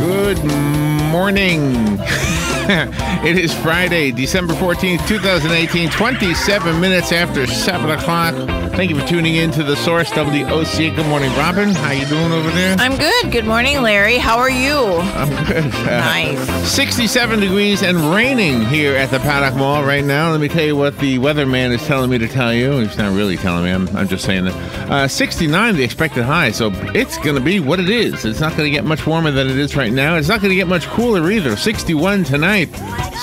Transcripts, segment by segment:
Good morning. It is Friday, December 14th, 2018, 27 minutes after 7 o'clock. Thank you for tuning in to The Source, WOCA. Good morning, Robin. How you doing over there? I'm good. Good morning, Larry. How are you? I'm good. Nice. 67 degrees and raining here at the Paddock Mall right now. Let me tell you what the weatherman is telling me to tell you. He's not really telling me. I'm just saying that. 69, the expected high. So it's going to be what it is. It's not going to get much warmer than it is right now. It's not going to get much cooler either. 61 tonight.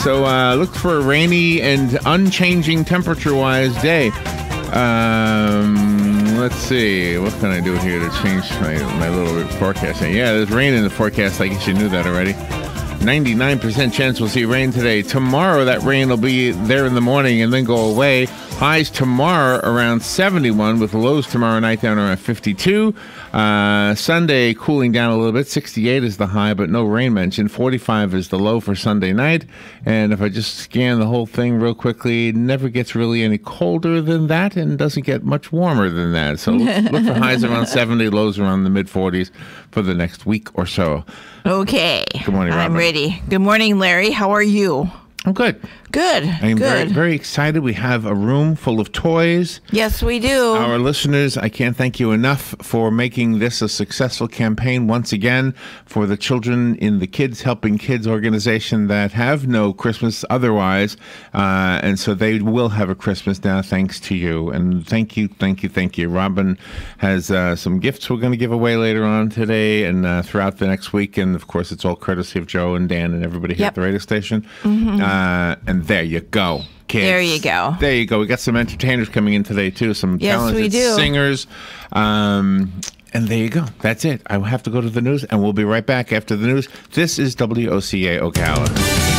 So look for a rainy and unchanging temperature-wise day. Let's see. What can I do here to change my little forecast? Yeah, there's rain in the forecast. I guess you knew that already. 99% chance we'll see rain today. Tomorrow, that rain will be there in the morning and then go away. Highs tomorrow around 71 with lows tomorrow night down around 52. Sunday cooling down a little bit. 68 is the high, but no rain mentioned. 45 is the low for Sunday night. And if I just scan the whole thing real quickly, it never gets really any colder than that and doesn't get much warmer than that. So look for highs around 70, lows around the mid-40s for the next week or so. Okay. Good morning, Robin. I'm ready. Good morning, Larry. How are you? I'm good. Good. I'm very, very excited. We have a room full of toys. Yes, we do. Our listeners, I can't thank you enough for making this a successful campaign once again for the children in the Kids Helping Kids organization that have no Christmas otherwise. And so they will have a Christmas now thanks to you. And thank you, thank you, thank you. Robin has some gifts we're going to give away later on today and throughout the next week. And, of course, it's all courtesy of Joe and Dan and everybody here at the radio station. Mm-hmm. And there you go, kids. There you go. There you go. We got some entertainers coming in today, too. Some talented singers. And there you go. That's it. I will have to go to the news, and we'll be right back after the news. This is WOCA Ocala.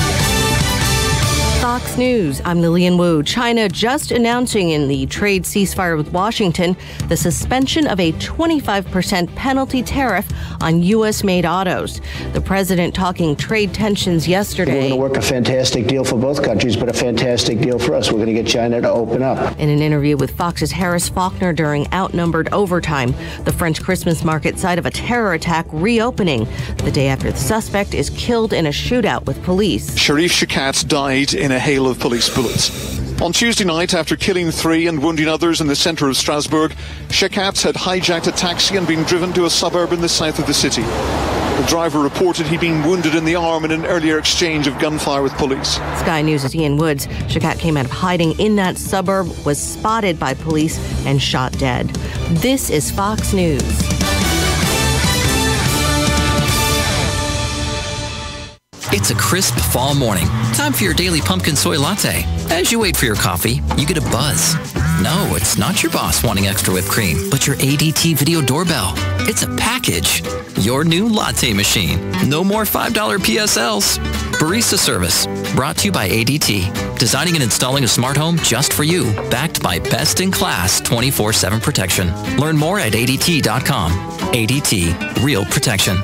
Fox News, I'm Lillian Wu. China just announcing in the trade ceasefire with Washington the suspension of a 25% penalty tariff on U.S.-made autos. The president talking trade tensions yesterday. We're going to work a fantastic deal for both countries, but a fantastic deal for us. We're going to get China to open up. In an interview with Fox's Harris Faulkner during outnumbered overtime, the French Christmas market site of a terror attack reopening the day after the suspect is killed in a shootout with police. Sharif Shakat died in a hail of police bullets. On Tuesday night, after killing 3 and wounding others in the centre of Strasbourg, Shakat had hijacked a taxi and been driven to a suburb in the south of the city. The driver reported he'd been wounded in the arm in an earlier exchange of gunfire with police. Sky News' Ian Woods. Shakat came out of hiding in that suburb, was spotted by police, and shot dead. This is Fox News. It's a crisp fall morning. Time for your daily pumpkin soy latte. As you wait for your coffee, you get a buzz. No, it's not your boss wanting extra whipped cream, but your ADT video doorbell. It's a package. Your new latte machine. No more $5 PSLs. Barista service. Brought to you by ADT. Designing and installing a smart home just for you. Backed by best-in-class 24/7 protection. Learn more at ADT.com. ADT. Real protection.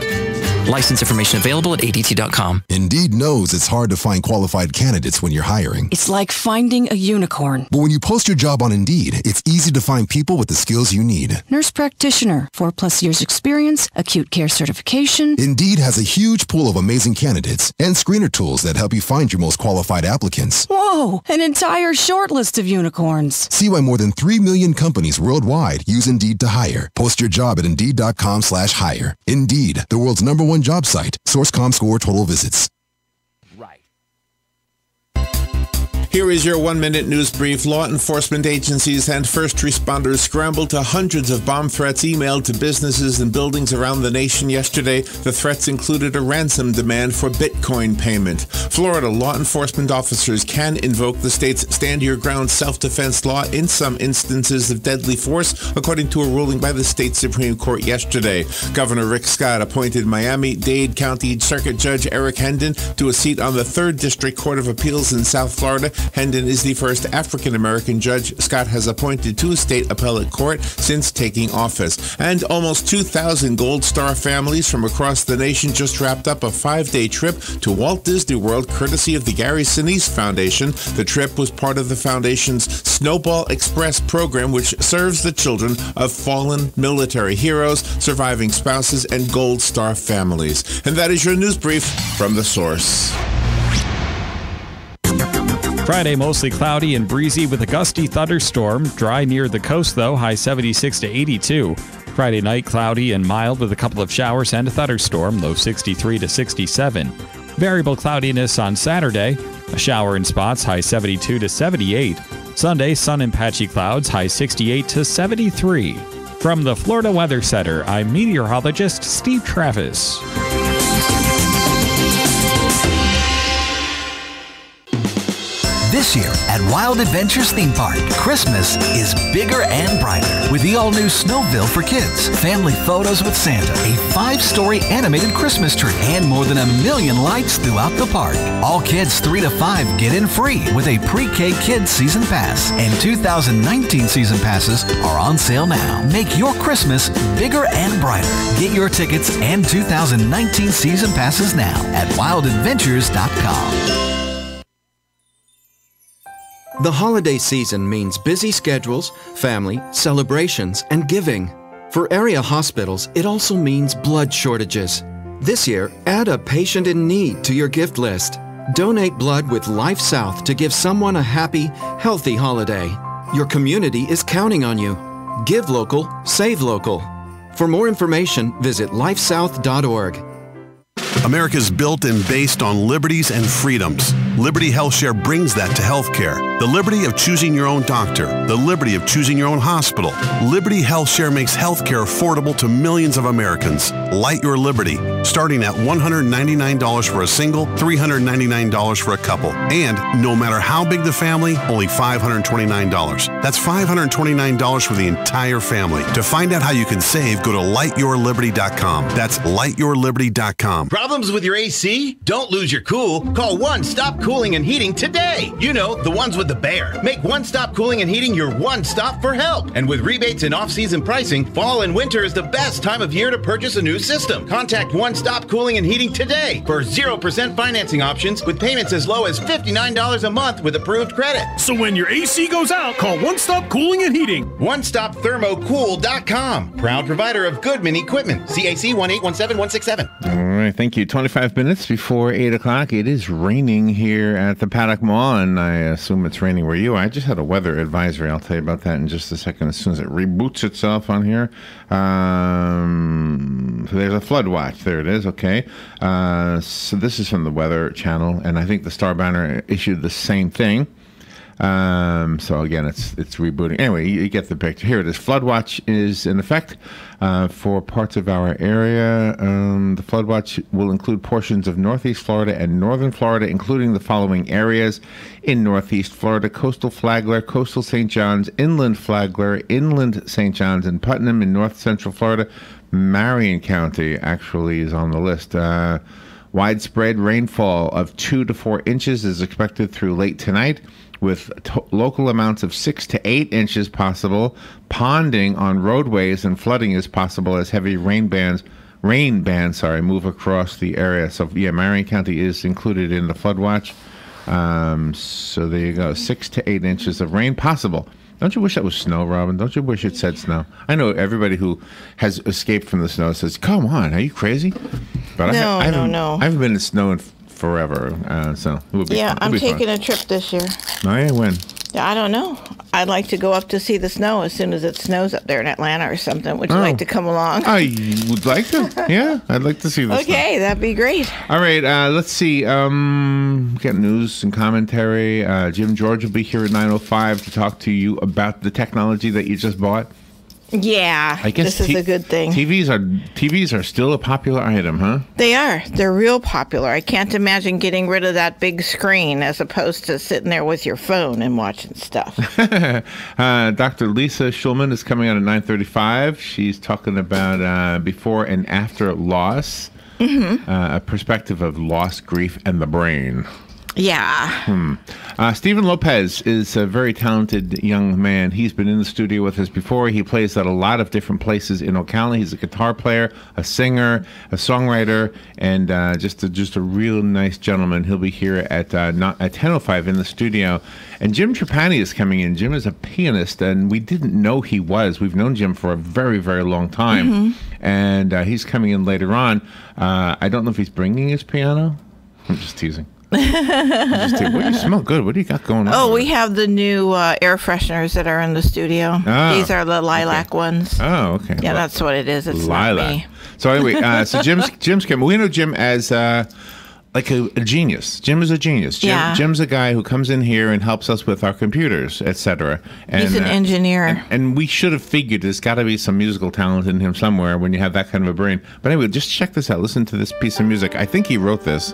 License information available at ADT.com. Indeed knows it's hard to find qualified candidates when you're hiring. It's like finding a unicorn. But when you post your job on Indeed, it's easy to find people with the skills you need. Nurse practitioner, 4+ years experience, acute care certification. Indeed has a huge pool of amazing candidates and screener tools that help you find your most qualified applicants. Whoa, an entire short list of unicorns. See why more than 3 million companies worldwide use Indeed to hire. Post your job at Indeed.com/hire. Indeed, the world's #1 job site. Source.com score total visits. Here is your 1-minute news brief. Law enforcement agencies and first responders scrambled to hundreds of bomb threats emailed to businesses and buildings around the nation yesterday. The threats included a ransom demand for Bitcoin payment. Florida law enforcement officers can invoke the state's Stand Your Ground self-defense law in some instances of deadly force, according to a ruling by the state Supreme Court yesterday. Governor Rick Scott appointed Miami-Dade County Circuit Judge Eric Hendon to a seat on the 3rd District Court of Appeals in South Florida Hendon is the first African-American judge Scott has appointed to a state appellate court since taking office. And almost 2,000 Gold Star families from across the nation just wrapped up a 5-day trip to Walt Disney World courtesy of the Gary Sinise Foundation. The trip was part of the foundation's Snowball Express program, which serves the children of fallen military heroes, surviving spouses, and Gold Star families. And that is your news brief from The Source. Friday, mostly cloudy and breezy with a gusty thunderstorm. Dry near the coast, though, high 76 to 82. Friday night, cloudy and mild with a couple of showers and a thunderstorm, low 63 to 67. Variable cloudiness on Saturday, a shower in spots, high 72 to 78. Sunday, sun and patchy clouds, high 68 to 73. From the Florida Weather Center, I'm meteorologist Steve Travis. This year at Wild Adventures Theme Park, Christmas is bigger and brighter with the all-new Snowville for kids, family photos with Santa, a 5-story animated Christmas tree, and more than 1 million lights throughout the park. All kids 3 to 5 get in free with a pre-K Kids Season Pass, and 2019 Season Passes are on sale now. Make your Christmas bigger and brighter. Get your tickets and 2019 Season Passes now at wildadventures.com. The holiday season means busy schedules, family, celebrations, and giving. For area hospitals, it also means blood shortages. This year, add a patient in need to your gift list. Donate blood with Life South to give someone a happy, healthy holiday. Your community is counting on you. Give local, save local. For more information, visit lifesouth.org. America's built and based on liberties and freedoms. Liberty HealthShare brings that to healthcare. The liberty of choosing your own doctor. The liberty of choosing your own hospital. Liberty HealthShare makes healthcare affordable to millions of Americans. Light your liberty, starting at $199 for a single, $399 for a couple. And no matter how big the family, only $529. That's $529 for the entire family. To find out how you can save, go to lightyourliberty.com. That's lightyourliberty.com. Problems with your AC? Don't lose your cool. Call One Stop Cooling and Heating today. You know, the ones with the bear. Make One Stop Cooling and Heating your one stop for help. And with rebates and off-season pricing, fall and winter is the best time of year to purchase a new system. Contact One Stop Cooling and Heating today for 0% financing options with payments as low as $59 a month with approved credit. So when your AC goes out, call One Stop Cooling and Heating. OneStopThermoCool.com. Proud provider of Goodman equipment. CAC 1817167. All right, thank you. 25 minutes before 8 o'clock. It is raining here at the Paddock Mall, and I assume it's raining where you are. I just had a weather advisory. I'll tell you about that in just a second as soon as it reboots itself on here. So there's a flood watch. There it is. Okay. So this is from the Weather Channel, and I think the Star Banner issued the same thing. So again, it's rebooting. Anyway, you get the picture. Here it is. Flood watch is in effect for parts of our area. The flood watch will include portions of Northeast Florida and Northern Florida, including the following areas: in Northeast Florida, coastal Flagler, coastal St. John's, inland Flagler, inland St. John's, and Putnam. In North Central Florida, Marion County actually is on the list. Widespread rainfall of 2 to 4 inches is expected through late tonight, with local amounts of 6 to 8 inches possible. Ponding on roadways and flooding is possible as heavy rain bands move across the area. So yeah, Marion County is included in the flood watch. So there you go, 6 to 8 inches of rain possible. Don't you wish that was snow, Robin? Don't you wish it said snow? I know everybody who has escaped from the snow says, "Come on, are you crazy?" But no. I haven't been in snow in forever, so it would be yeah, fun. I'm taking a trip this year. Oh yeah, when? I don't know. I'd like to go up to see the snow as soon as it snows up there in Atlanta or something. Would you like to come along? I would like to. Yeah, I'd like to see the snow. Okay, that'd be great. All right, let's see. Get news and commentary. Jim George will be here at 9:05 to talk to you about the technology that you just bought. Yeah, I guess this is a good thing. TVs are still a popular item, huh? They are. They're real popular. I can't imagine getting rid of that big screen as opposed to sitting there with your phone and watching stuff. Dr. Lisa Schulman is coming out at 9:35. She's talking about before and after loss, a perspective of loss, grief, and the brain. Yeah. Stephen Lopez is a very talented young man. He's been in the studio with us before. He plays at a lot of different places in Ocala. He's a guitar player, a singer, a songwriter, and just a real nice gentleman. He'll be here at 10:05 in the studio. And Jim Trapani is coming in. Jim is a pianist, and we didn't know he was. We've known Jim for a very, very long time. And he's coming in later on. I don't know if he's bringing his piano. I'm just teasing. What do you smell good? What do you got going on? Oh, we have the new air fresheners that are in the studio. Oh, these are the lilac ones. Oh, okay. Yeah, that's what it is. It's lilac. not me. So anyway, so Jim's coming. We know Jim as like a genius. Jim is a genius. Jim's a guy who comes in here and helps us with our computers, etc. He's an engineer. And we should have figured there's got to be some musical talent in him somewhere when you have that kind of a brain. But anyway, just check this out. Listen to this piece of music. I think he wrote this.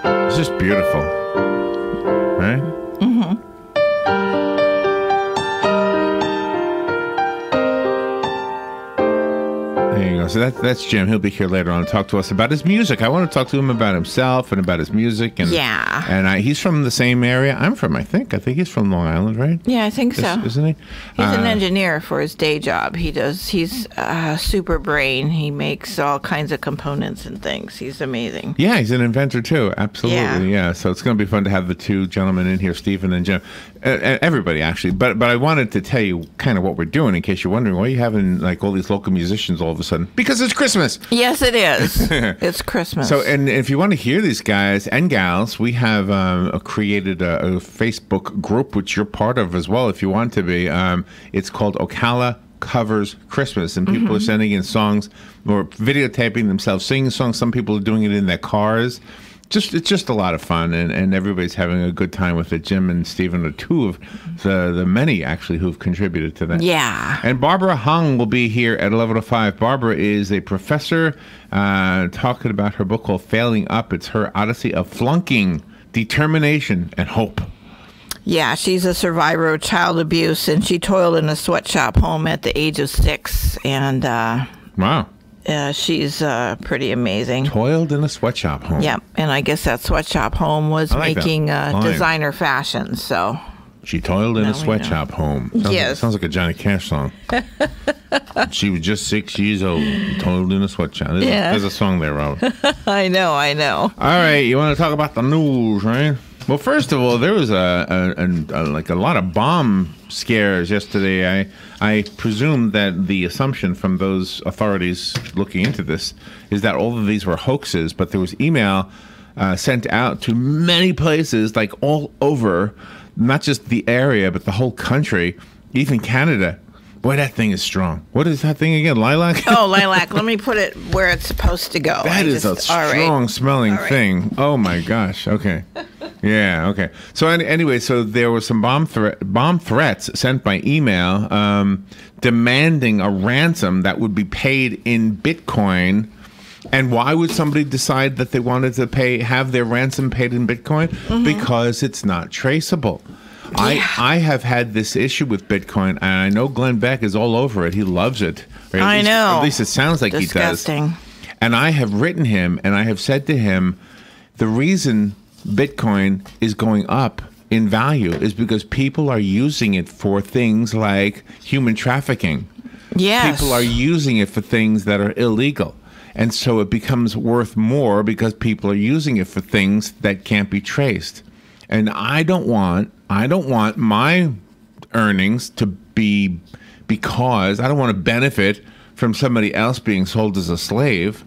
It's just beautiful, right? There you go. So that's Jim. He'll be here later on to talk to us about his music. I want to talk to him about himself and about his music. And he's from the same area I'm from, I think. I think he's from Long Island, right? Yeah, I think so. Isn't he? He's an engineer for his day job. He's a super brain. He makes all kinds of components and things. He's amazing. Yeah, he's an inventor too. Absolutely, yeah. So it's going to be fun to have the two gentlemen in here, Stephen and Jim. Everybody, actually. But I wanted to tell you kind of what we're doing in case you're wondering why are you having like all these local musicians all of a sudden. Because it's Christmas. Yes, it is. It's Christmas. So, and if you want to hear these guys and gals, we have created a Facebook group, which you're part of as well if you want to be. It's called Ocala Covers Christmas, and people are sending in songs or videotaping themselves singing songs. Some people are doing it in their cars. It's just a lot of fun, and everybody's having a good time with it. Jim and Stephen are two of the many, actually, who've contributed to that. Yeah. And Barbara Hung will be here at 11:05. Barbara is a professor talking about her book called Failing Up. It's her odyssey of flunking, determination, and hope. Yeah, she's a survivor of child abuse, and she toiled in a sweatshop home at the age of 6. And wow. She's pretty amazing. Toiled in a sweatshop home. Yep, and I guess that sweatshop home was making designer fashion, so... She toiled in a sweatshop home. Sounds like a Johnny Cash song. She was just 6 years old, toiled in a sweatshop. There's a song there, Robert. I know. All right, you want to talk about the news, right? Well, first of all, there was a lot of bomb scares yesterday. I presume that the assumption from those authorities looking into this is that all of these were hoaxes, but there was email sent out to many places, like all over, not just the area, but the whole country, even Canada. Boy, that thing is strong. What is that thing again? Lilac? Oh, lilac. Let me put it where it's supposed to go. That is a strong-smelling thing. Oh, my gosh. Okay. Yeah, okay. So anyway, so there were some bomb threats sent by email demanding a ransom that would be paid in Bitcoin. And why would somebody decide that they wanted to have their ransom paid in Bitcoin? Because it's not traceable. Yeah. I have had this issue with Bitcoin, and I know Glenn Beck is all over it. He loves it. I know. At least it sounds like Disgusting. He does. And I have written him, and I have said to him, the reason Bitcoin is going up in value is because people are using it for things like human trafficking. Yes. People are using it for things that are illegal. And so it becomes worth more because people are using it for things that can't be traced. And I don't want my earnings to be because I don't want to benefit from somebody else being sold as a slave.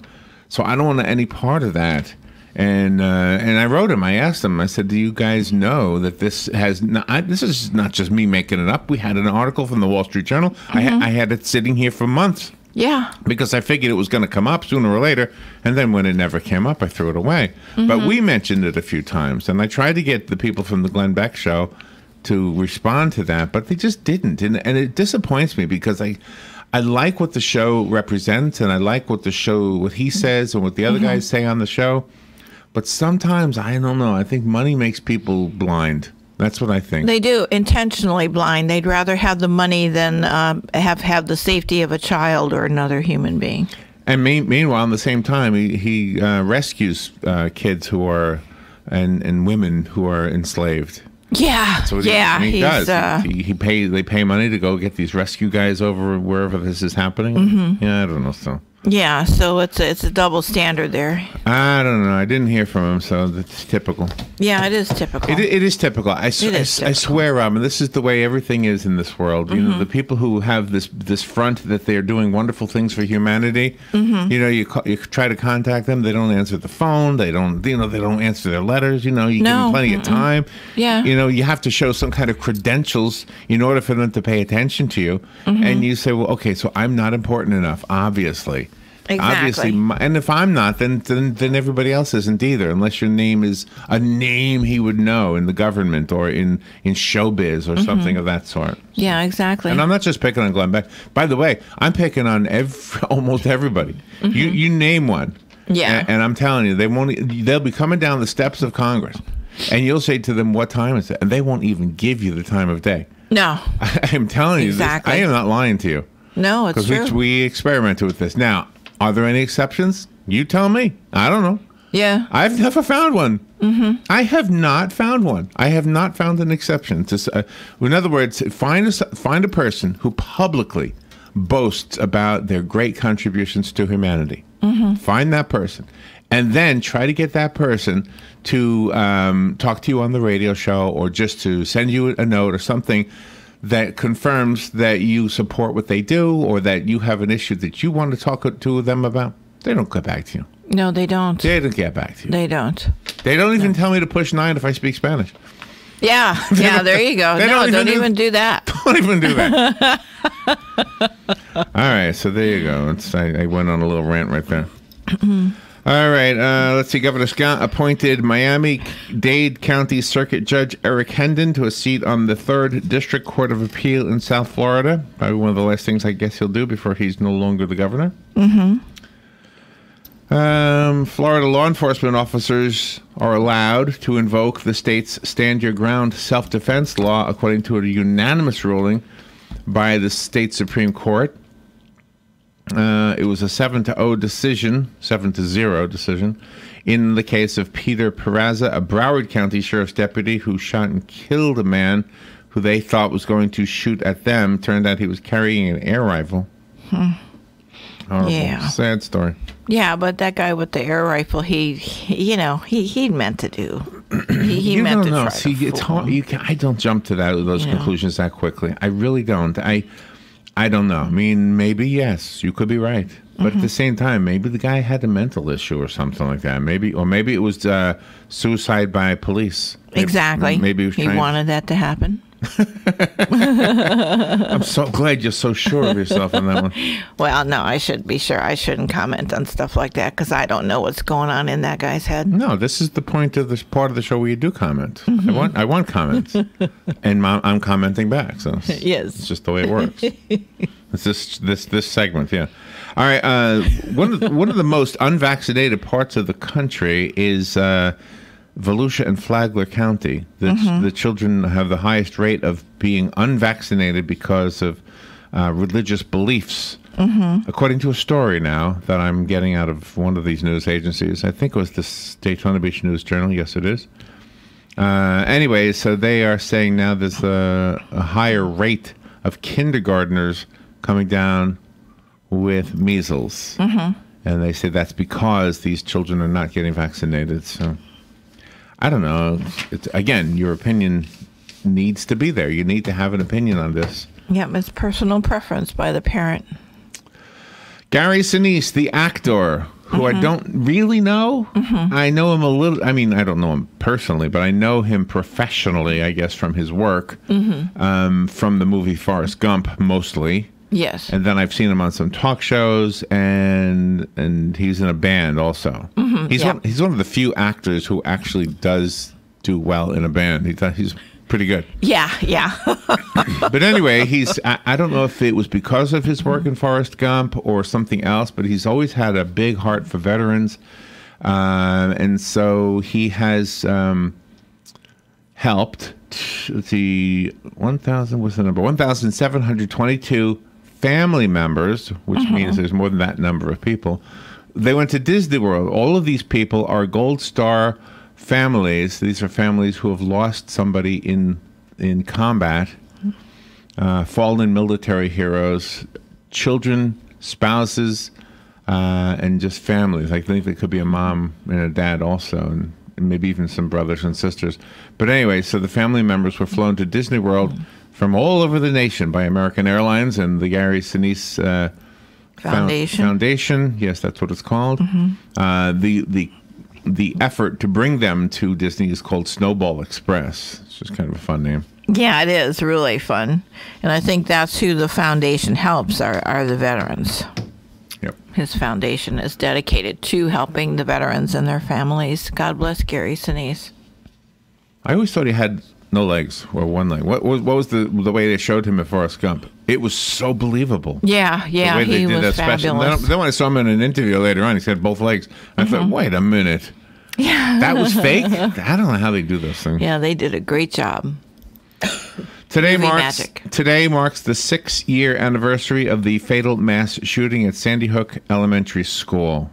So I don't want any part of that. And I wrote him. I asked him. I said, "Do you guys know that this has not? This is not just me making it up. We had an article from the Wall Street Journal. I had it sitting here for months. Yeah, because I figured it was going to come up sooner or later. And then when it never came up, I threw it away. But we mentioned it a few times, and I tried to get the people from the Glenn Beck show to respond to that, but they just didn't. And it disappoints me because I like what the show represents, and I like what he says and what the other guys say on the show. But sometimes, I don't know, I think money makes people blind. That's what I think. They do, intentionally blind. They'd rather have the money than have the safety of a child or another human being. And meanwhile, at the same time, he rescues kids who are and women who are enslaved. Yeah, That's what he does. They pay money to go get these rescue guys over wherever this is happening. Mm-hmm. Yeah, I don't know. So yeah, so it's a double standard there. I don't know. I didn't hear from him, so that's typical. Yeah, it is typical. It is typical. I swear, Robin, this is the way everything is in this world. You know, the people who have this front that they're doing wonderful things for humanity. You know, you try to contact them, they don't answer the phone. They don't answer their letters. You know, you give them plenty of time. Yeah. You know, you have to show some kind of credentials in order for them to pay attention to you. And you say, well, okay, so I'm not important enough, obviously. Exactly. Obviously, and if I'm not, then everybody else isn't either, unless your name is a name he would know in the government or in showbiz or something of that sort. Yeah, exactly. And I'm not just picking on Glenn Beck. By the way, I'm picking on almost everybody. You name one. Yeah. And I'm telling you, they'll be coming down the steps of Congress, and you'll say to them, what time is it? And they won't even give you the time of day. No. I'm telling you this. I am not lying to you. No, it's true. Because we experimented with this. Now, are there any exceptions? You tell me. I don't know. Yeah. I've never found one. I have not found one. I have not found an exception. In other words, find a person who publicly boasts about their great contributions to humanity. Find that person. And then try to get that person to talk to you on the radio show or just to send you a note or something that confirms that you support what they do or that you have an issue that you want to talk to them about. They don't get back to you. No, they don't. They don't get back to you. They don't. They don't even tell me to push 9 if I speak Spanish. Yeah, there you go. No, don't even do that. Don't even do that. All right, so there you go. I went on a little rant right there. All right, let's see. Governor Scott appointed Miami-Dade County Circuit Judge Eric Hendon to a seat on the 3rd District Court of Appeal in South Florida. Probably one of the last things I guess he'll do before he's no longer the governor. Florida law enforcement officers are allowed to invoke the state's Stand Your Ground self-defense law, according to a unanimous ruling by the state Supreme Court. It was a 7-0 decision, 7-0 decision, in the case of Peter Peraza, a Broward County Sheriff's deputy who shot and killed a man who they thought was going to shoot at them. Turned out he was carrying an air rifle. Horrible. Yeah. Sad story. Yeah, but that guy with the air rifle, he meant to do. He meant to try to fool him. I don't jump to those conclusions that quickly. I really don't. I don't know. I mean, maybe, yes, you could be right. But at the same time, maybe the guy had a mental issue or something like that. Maybe it was suicide by police. Exactly. Maybe he wanted that to happen. I'm so glad you're so sure of yourself on that one. Well, no, I should be sure. I shouldn't comment on stuff like that because I don't know what's going on in that guy's head. No, this is the point of this part of the show where you do comment. I want comments, and I'm commenting back. So it's just the way it works. It's this segment, yeah. All right. One of the most unvaccinated parts of the country is Volusia and Flagler County. The children have the highest rate of being unvaccinated because of religious beliefs. According to a story now that I'm getting out of one of these news agencies. I think it was the Daytona Beach News Journal. Yes, it is. Anyway, so they are saying now there's a higher rate of kindergartners coming down with measles. And they say that's because these children are not getting vaccinated. So I don't know. Again, your opinion needs to be there. You need to have an opinion on this. Yep, it's personal preference by the parent. Gary Sinise, the actor, who I don't really know. I know him a little. I mean, I don't know him personally, but I know him professionally, I guess, from his work, from the movie Forrest Gump, mostly. Yes. And then I've seen him on some talk shows, and he's in a band also. He's one of the few actors who actually does do well in a band. He's pretty good. Yeah. But anyway, I don't know if it was because of his work in Forrest Gump or something else, but he's always had a big heart for veterans. And so he has helped, let's see, 1,722 family members, which means there's more than that number of people. They went to Disney World. All of these people are Gold Star families. These are families who have lost somebody in combat, fallen military heroes, children, spouses, and just families. I think there could be a mom and a dad also, and maybe even some brothers and sisters. But anyway, so the family members were flown to Disney World from all over the nation by American Airlines and the Gary Sinise Foundation. Yes, that's what it's called. The effort to bring them to Disney is called Snowball Express. It's just kind of a fun name. Yeah, it is really fun. And I think that's who the foundation helps are the veterans. Yep. His foundation is dedicated to helping the veterans and their families. God bless Gary Sinise. I always thought he had no legs or one leg. What was the way they showed him at Forrest Gump? It was so believable. Yeah, the way he they did was that special. fabulous. Then when I saw him in an interview later on, he said both legs. I thought, wait a minute. Yeah. That was fake? I don't know how they do those things. Yeah, they did a great job. Today Movie marks the 6-year anniversary of the fatal mass shooting at Sandy Hook Elementary School.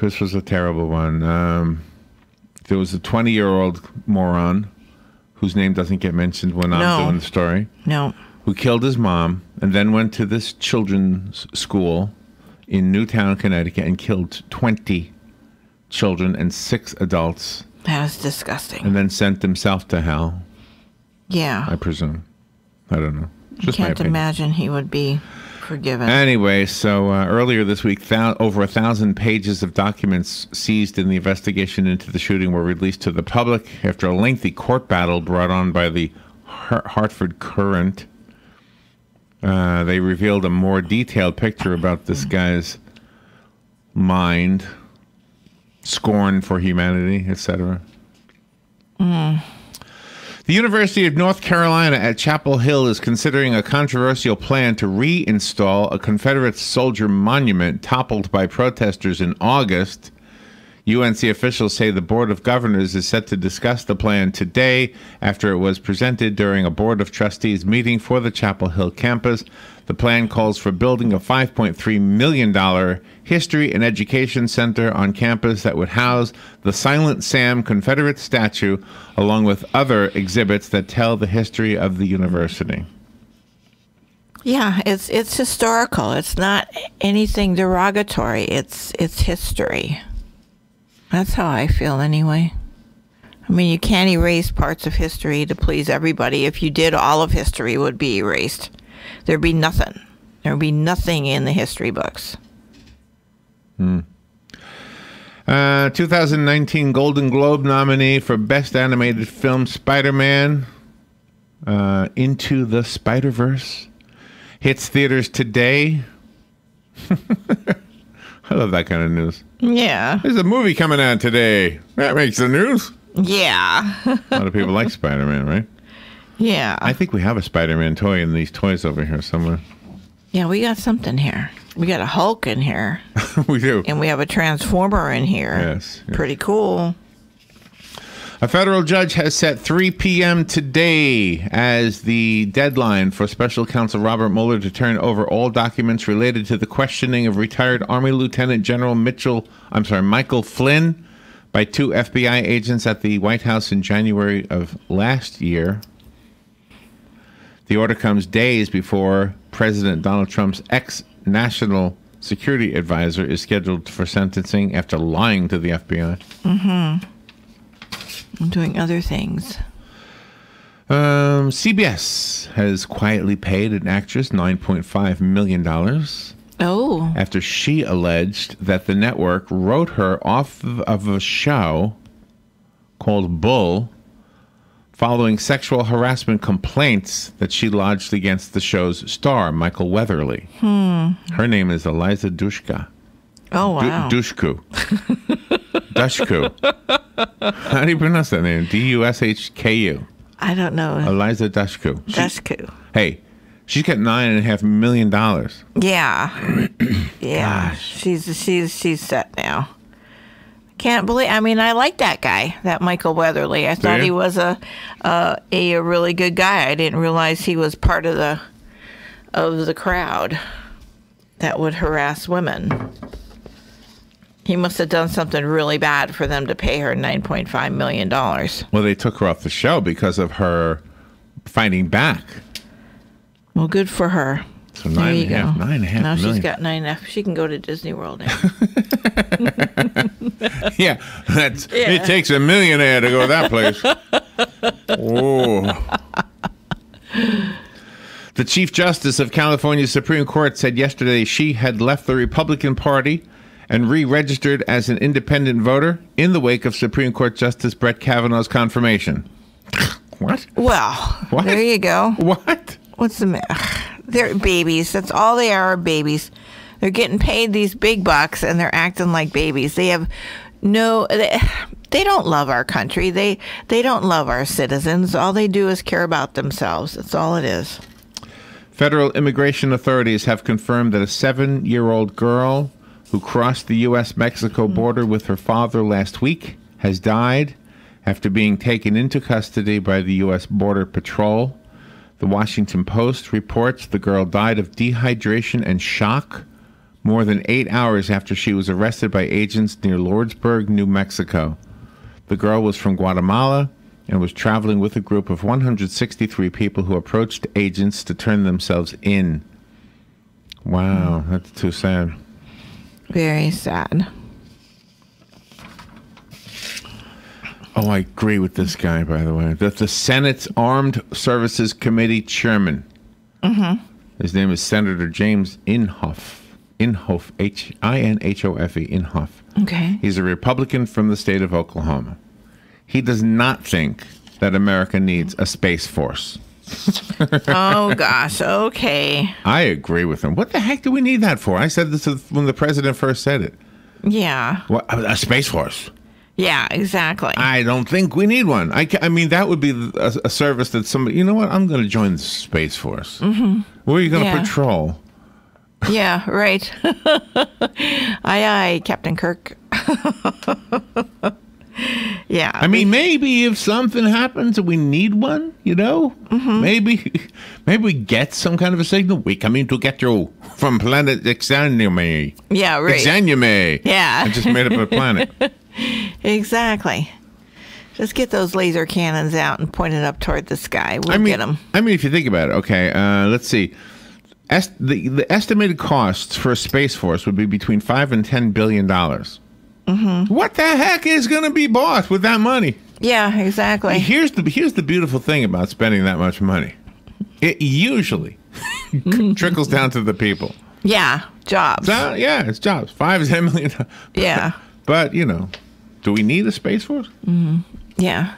This was a terrible one. There was a 20-year-old moron whose name doesn't get mentioned when I'm doing the story. No. Who killed his mom and then went to this children's school in Newtown, Connecticut, and killed 20 children and 6 adults. That was disgusting. And then sent himself to hell. Yeah. I presume. I don't know. I can't imagine he would be forgiven. Anyway, so earlier this week, over 1,000 pages of documents seized in the investigation into the shooting were released to the public after a lengthy court battle brought on by the Hartford Courant. They revealed a more detailed picture about this guy's mind, scorn for humanity, etc. The University of North Carolina at Chapel Hill is considering a controversial plan to reinstall a Confederate soldier monument toppled by protesters in August. UNC officials say the Board of Governors is set to discuss the plan today after it was presented during a Board of Trustees meeting for the Chapel Hill campus. The plan calls for building a $5.3 million history and education center on campus that would house the Silent Sam Confederate statue, along with other exhibits that tell the history of the university. Yeah, it's historical. It's not anything derogatory. It's history. That's how I feel anyway. I mean, you can't erase parts of history to please everybody. If you did, all of history would be erased. There'd be nothing. There'd be nothing in the history books. 2019 Golden Globe nominee for Best Animated Film, Spider-Man Into the Spider-Verse, hits theaters today. I love that kind of news. Yeah. There's a movie coming out today. That makes the news. Yeah. A lot of people like Spider-Man, right? Yeah. I think we have a Spider-Man toy in these toys over here somewhere. Yeah, we got something here. We got a Hulk in here. We do. And we have a Transformer in here. Yes. Pretty cool. A federal judge has set 3 p.m. today as the deadline for Special Counsel Robert Mueller to turn over all documents related to the questioning of retired Army Lieutenant General Michael Flynn by 2 FBI agents at the White House in January of last year. The order comes days before President Donald Trump's ex-national security advisor is scheduled for sentencing after lying to the FBI. Mm-hmm. I'm doing other things. CBS has quietly paid an actress $9.5 million. Oh. After she alleged that the network wrote her off of a show called Bull following sexual harassment complaints that she lodged against the show's star, Michael Weatherly. Her name is Eliza Dushka. Oh, wow. Dushku. Dushku. How do you pronounce that name? D-U-S-H-K-U. I don't know. Eliza Dushku. Dushku. Hey, she's got $9.5 million. Yeah. Yeah. Gosh. She's set now. Can't believe. I mean, I like that guy, that Michael Weatherly. I thought he was a really good guy. I didn't realize he was part of the crowd that would harass women. He must have done something really bad for them to pay her $9.5 million. Well, they took her off the show because of her fighting back. Well, good for her. So $9.5 million. Now she's got $9.5. She can go to Disney World now. Yeah, it takes a millionaire to go to that place. Oh. The Chief Justice of California's Supreme Court said yesterday she had left the Republican Party and re-registered as an independent voter in the wake of Supreme Court Justice Brett Kavanaugh's confirmation. What? Well, What? There you go. What? What's the matter? They're babies. That's all they are babies. They're getting paid these big bucks, and they're acting like babies. They have no... They don't love our country. They don't love our citizens. All they do is care about themselves. That's all it is. Federal immigration authorities have confirmed that a 7-year-old girl who crossed the U.S.-Mexico border with her father last week has died after being taken into custody by the U.S. Border Patrol. The Washington Post reports the girl died of dehydration and shock more than 8 hours after she was arrested by agents near Lordsburg, New Mexico. The girl was from Guatemala and was traveling with a group of 163 people who approached agents to turn themselves in. Wow, that's too sad. Very sad. Oh, I agree with this guy, by the way. The Senate's Armed Services Committee chairman. Mm-hmm. His name is Senator James Inhofe. Inhofe, Inhofe, Inhofe. Okay. He's a Republican from the state of Oklahoma. He does not think that America needs a space force. Oh, gosh. Okay. I agree with him. What the heck do we need that for? I said this when the president first said it. Yeah. What, a space force? Yeah, exactly. I don't think we need one. I mean, that would be a service that somebody, you know what, I'm going to join the Space Force. Mm-hmm. Where are you going to patrol? Yeah, right. Aye, aye, Captain Kirk. Yeah. I mean, maybe if something happens and we need one, you know, maybe we get some kind of a signal. We coming to get you from planet Exanume. Yeah, right. Exanume. Yeah. I just made up a planet. Exactly. Just get those laser cannons out and point it up toward the sky. We'll get them. I mean, if you think about it, okay, let's see. The estimated costs for a Space Force would be between $5 and $10 billion. Mm-hmm. What the heck is going to be bought with that money? Yeah, exactly. Here's the beautiful thing about spending that much money. It usually trickles down to the people. Yeah, jobs. So, yeah, it's jobs. $5 to $10 million. Yeah. But, you know, do we need a Space Force? Mm-hmm. Yeah.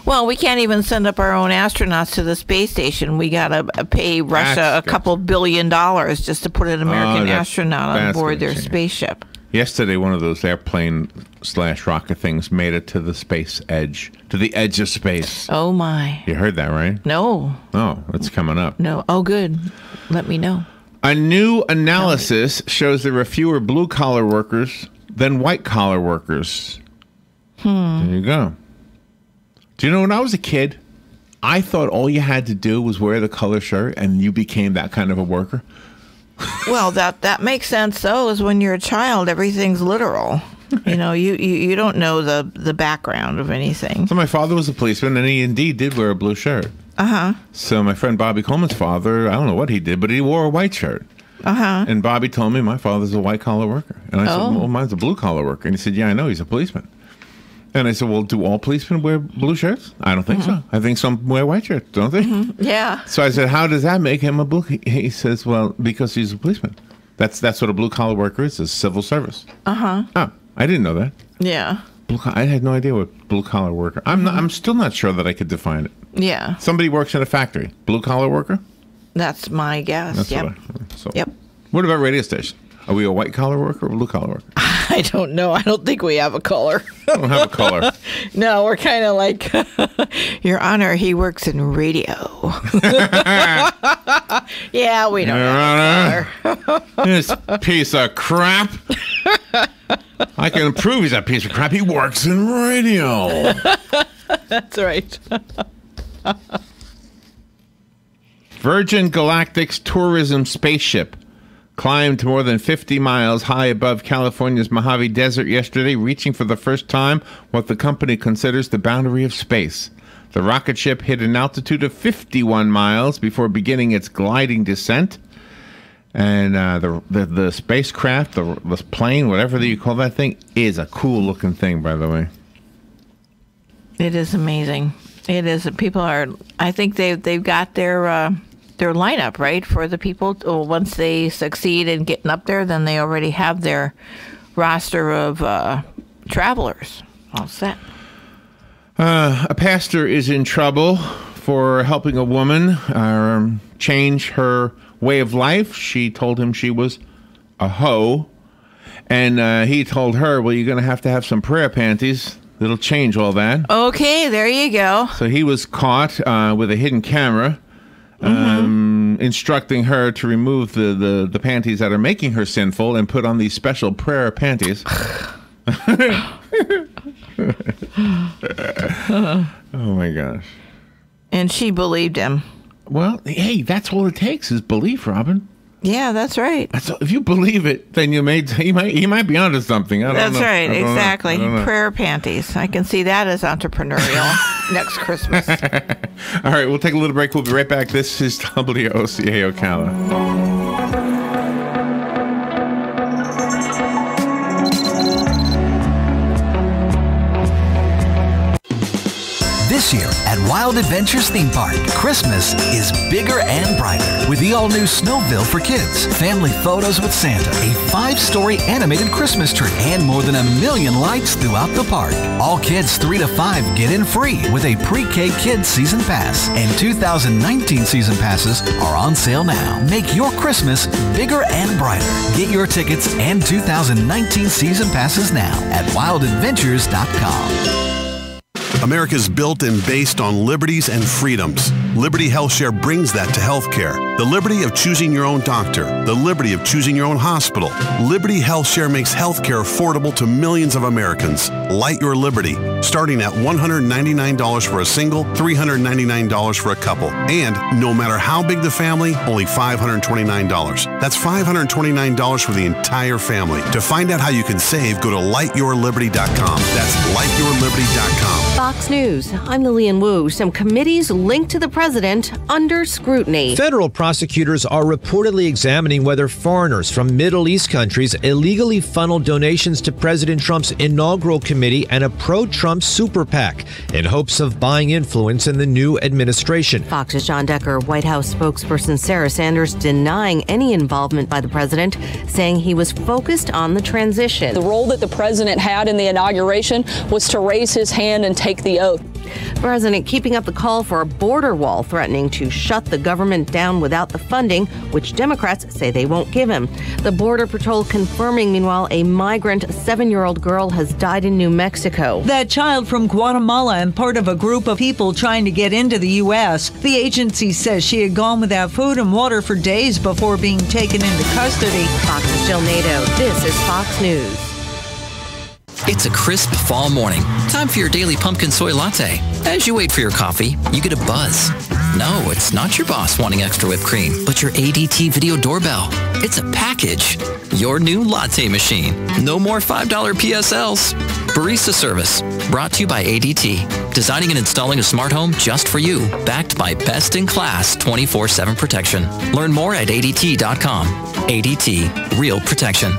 Well, we can't even send up our own astronauts to the space station. We got to pay Russia a couple $1 billion just to put an American astronaut on board their spaceship. Yesterday, one of those airplane/rocket things made it to the space edge, to the edge of space. Oh, my. You heard that, right? No. Oh, it's coming up. No. Oh, good. Let me know. A new analysis shows there are fewer blue-collar workers than white-collar workers. There you go. Do you know, when I was a kid, I thought all you had to do was wear the color shirt and you became that kind of a worker. Well, that makes sense, though, is when you're a child, everything's literal. You know, you don't know the background of anything. So my father was a policeman, and he indeed did wear a blue shirt. Uh-huh. So my friend Bobby Coleman's father, I don't know what he did, but he wore a white shirt. Uh-huh. And Bobby told me my father's a white-collar worker. And I said, well, mine's a blue-collar worker. And he said, yeah, I know, he's a policeman. And I said, well, do all policemen wear blue shirts? I don't think so. I think some wear white shirts, don't they? Yeah. So I said, how does that make him a blue? He says, well, because he's a policeman. That's what a blue-collar worker is civil service. Uh-huh. Oh, I didn't know that. Yeah. I had no idea what blue-collar worker. I'm still not sure that I could define it. Yeah. Somebody works in a factory. Blue-collar worker? That's my guess. That's yep. Yep. What about radio station? Are we a white-collar worker or a blue-collar worker? I don't know. I don't think we have a color. I don't have a color. No, we're kind of like, Your Honor, he works in radio. Yeah, we don't have a color. This piece of crap. I can prove he's a piece of crap. He works in radio. That's right. Virgin Galactic's tourism spaceship climbed to more than 50 miles high above California's Mojave Desert yesterday, reaching for the first time what the company considers the boundary of space. The rocket ship hit an altitude of 51 miles before beginning its gliding descent. And the spacecraft, the plane, whatever you call that thing, is a cool-looking thing, by the way. It is amazing. It is. People are. I think they've got their lineup right for the people. Once they succeed in getting up there, then they already have their roster of travelers all set. A pastor is in trouble for helping a woman change her way of life. She told him she was a hoe, and he told her, well, you're going to have some prayer panties. It'll change all that. Okay, there you go. So he was caught with a hidden camera, instructing her to remove the panties that are making her sinful and put on these special prayer panties. Oh my gosh. And she believed him. Well, hey, that's all it takes is belief, Robin. Yeah, that's right. If you believe it, then he might be onto something. That's right, exactly. Prayer panties. I can see that as entrepreneurial next Christmas. All right, we'll take a little break. We'll be right back. This is WOCA Ocala. This year at Wild Adventures Theme Park, Christmas is bigger and brighter with the all-new Snowville for kids, family photos with Santa, a 5-story animated Christmas tree, and more than 1 million lights throughout the park. All kids 3 to 5 get in free with a pre-K Kids Season Pass, and 2019 Season Passes are on sale now. Make your Christmas bigger and brighter. Get your tickets and 2019 Season Passes now at wildadventures.com. America's built and based on liberties and freedoms. Liberty HealthShare brings that to healthcare. The liberty of choosing your own doctor. The liberty of choosing your own hospital. Liberty HealthShare makes healthcare affordable to millions of Americans. Light your liberty, starting at $199 for a single, $399 for a couple. And no matter how big the family, only $529. That's $529 for the entire family. To find out how you can save, go to lightyourliberty.com. That's lightyourliberty.com. Fox News, I'm Lillian Wu. Some committees linked to the president under scrutiny. Federal prosecutors are reportedly examining whether foreigners from Middle East countries illegally funneled donations to President Trump's inaugural committee and a pro-Trump super PAC in hopes of buying influence in the new administration. Fox's John Decker, White House spokesperson Sarah Sanders denying any involvement by the president, saying he was focused on the transition. The role that the president had in the inauguration was to raise his hand and take the oath. The president keeping up the call for a border wall, threatening to shut the government down without the funding, which Democrats say they won't give him. The Border Patrol confirming, meanwhile, a migrant 7-year-old girl has died in New Mexico. That child from Guatemala and part of a group of people trying to get into the U.S. The agency says she had gone without food and water for days before being taken into custody. Fox's Jill Nato. This is Fox News. It's a crisp fall morning. Time for your daily pumpkin soy latte. As you wait for your coffee, you get a buzz. No, it's not your boss wanting extra whipped cream, but your ADT video doorbell. It's a package. Your new latte machine. No more $5 PSLs. Barista service. Brought to you by ADT. Designing and installing a smart home just for you. Backed by best-in-class 24/7 protection. Learn more at ADT.com. ADT. Real protection.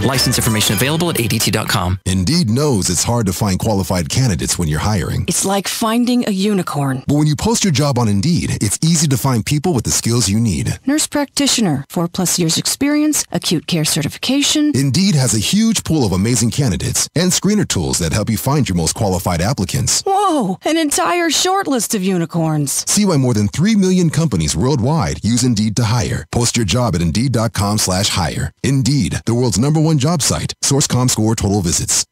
License information available at ADT.com. Indeed knows it's hard to find qualified candidates when you're hiring. It's like finding a unicorn. But when you post your job on Indeed, it's easy to find people with the skills you need. Nurse practitioner, 4+ years experience, acute care certification. Indeed has a huge pool of amazing candidates and screener tools that help you find your most qualified applicants. Whoa, an entire short list of unicorns. See why more than 3 million companies worldwide use Indeed to hire. Post your job at Indeed.com/hire. Indeed, the world's #1 job site. Source.com score total visits.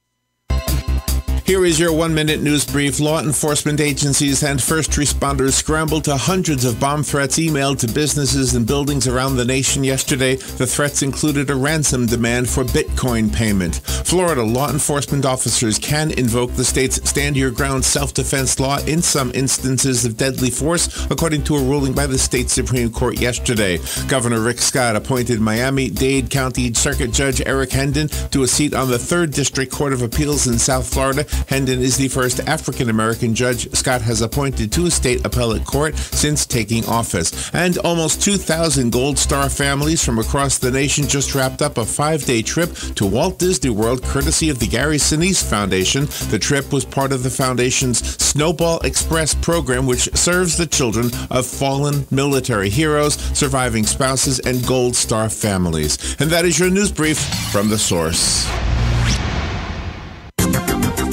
Here is your 1-minute news brief. Law enforcement agencies and first responders scrambled to hundreds of bomb threats emailed to businesses and buildings around the nation yesterday. The threats included a ransom demand for Bitcoin payment. Florida law enforcement officers can invoke the state's Stand Your Ground self-defense law in some instances of deadly force, according to a ruling by the state Supreme Court yesterday. Governor Rick Scott appointed Miami-Dade County Circuit Judge Eric Hendon to a seat on the 3rd District Court of Appeals in South Florida. Hendon is the first African-American judge Scott has appointed to a state appellate court since taking office. And almost 2,000 Gold Star families from across the nation just wrapped up a 5-day trip to Walt Disney World, courtesy of the Gary Sinise Foundation. The trip was part of the foundation's Snowball Express program, which serves the children of fallen military heroes, surviving spouses, and Gold Star families. And that is your news brief from The Source.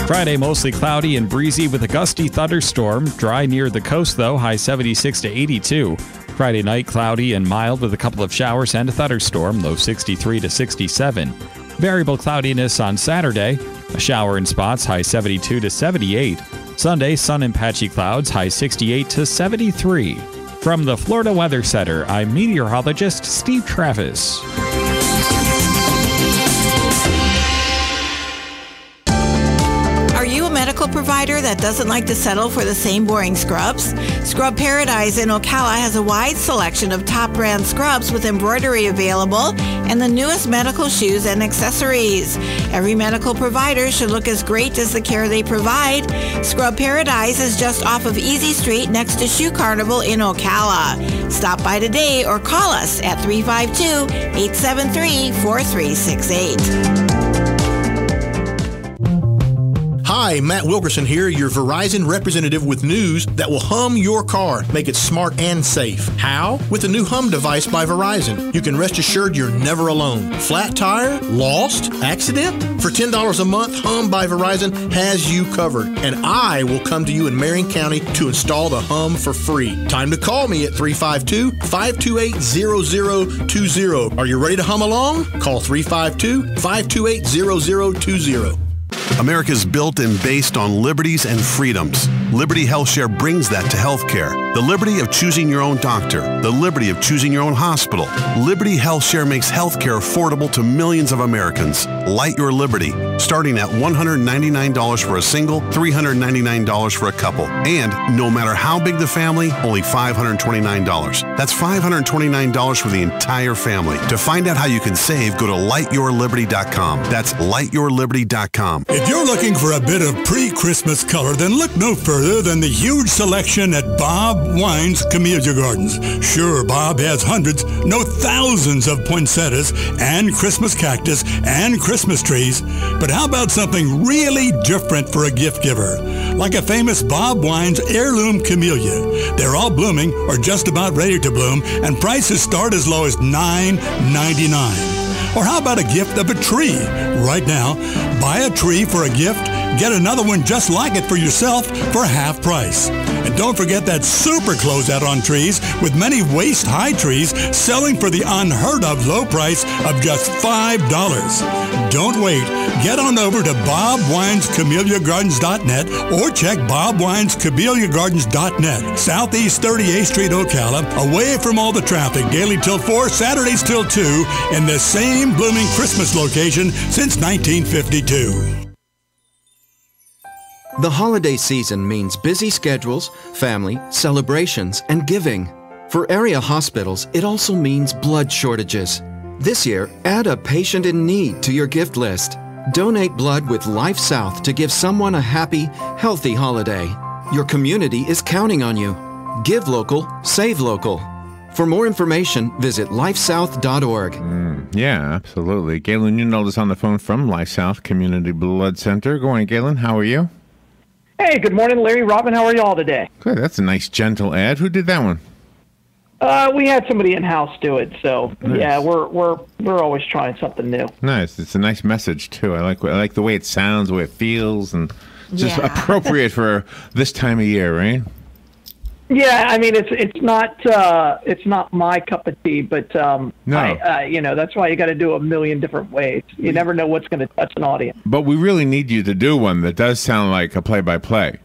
Friday, mostly cloudy and breezy with a gusty thunderstorm. Dry near the coast, though, high 76 to 82. Friday night, cloudy and mild with a couple of showers and a thunderstorm, low 63 to 67. Variable cloudiness on Saturday, a shower in spots, high 72 to 78. Sunday, sun and patchy clouds, high 68 to 73. From the Florida Weather Center, I'm meteorologist Steve Travis. Are you a medical provider that doesn't like to settle for the same boring scrubs? Scrub Paradise in Ocala has a wide selection of top brand scrubs with embroidery available and the newest medical shoes and accessories. Every medical provider should look as great as the care they provide. Scrub Paradise is just off of Easy Street next to Shoe Carnival in Ocala. Stop by today or call us at 352-873-4368. Hi, Matt Wilkerson here, your Verizon representative with news that will hum your car, make it smart and safe. How? With the new Hum device by Verizon. You can rest assured you're never alone. Flat tire? Lost? Accident? For $10 a month, Hum by Verizon has you covered. And I will come to you in Marion County to install the Hum for free. Time to call me at 352-528-0020. Are you ready to hum along? Call 352-528-0020. America's built and based on liberties and freedoms. Liberty HealthShare brings that to healthcare. The liberty of choosing your own doctor. The liberty of choosing your own hospital. Liberty HealthShare makes healthcare affordable to millions of Americans. Light your liberty, starting at $199 for a single, $399 for a couple. And no matter how big the family, only $529. That's $529 for the entire family. To find out how you can save, go to lightyourliberty.com. That's lightyourliberty.com. If you're looking for a bit of pre-Christmas color, then look no further than the huge selection at Bob Wine's Camellia Gardens. Sure, Bob has hundreds, no thousands of poinsettias and Christmas cactus and Christmas trees. But how about something really different for a gift giver? Like a famous Bob Wine's heirloom camellia. They're all blooming or just about ready to bloom, and prices start as low as $9.99. Or how about a gift of a tree? Right now, buy a tree for a gift, get another one just like it for yourself for half price. And don't forget that super closeout on trees, with many waist-high trees selling for the unheard of low price of just $5. Don't wait. Get on over to BobWinesCameliaGardens.net or check BobWinesCameliaGardens.net. Southeast 38th Street, Ocala, away from all the traffic, daily till 4, Saturdays till 2, in the same blooming Christmas location since 1952. The holiday season means busy schedules, family, celebrations, and giving. For area hospitals, it also means blood shortages. This year, add a patient in need to your gift list. Donate blood with Life South to give someone a happy, healthy holiday. Your community is counting on you. Give local, save local. For more information, visit lifesouth.org. Yeah, absolutely. Galen Newnold is on the phone from Life South Community Blood Center. Good morning, Galen. How are you? Hey, good morning, Larry. Robin, how are y'all today? Good. That's a nice, gentle ad. Who did that one? We had somebody in-house do it, so nice. Yeah, we're always trying something new. Nice. It's a nice message too. I like the way it sounds, the way it feels, and just appropriate for this time of year, right? Yeah, I mean it's not my cup of tea, but No. that's why you got to do a million different ways. You never know what's going to touch an audience. But we really need you to do one that does sound like a play-by-play.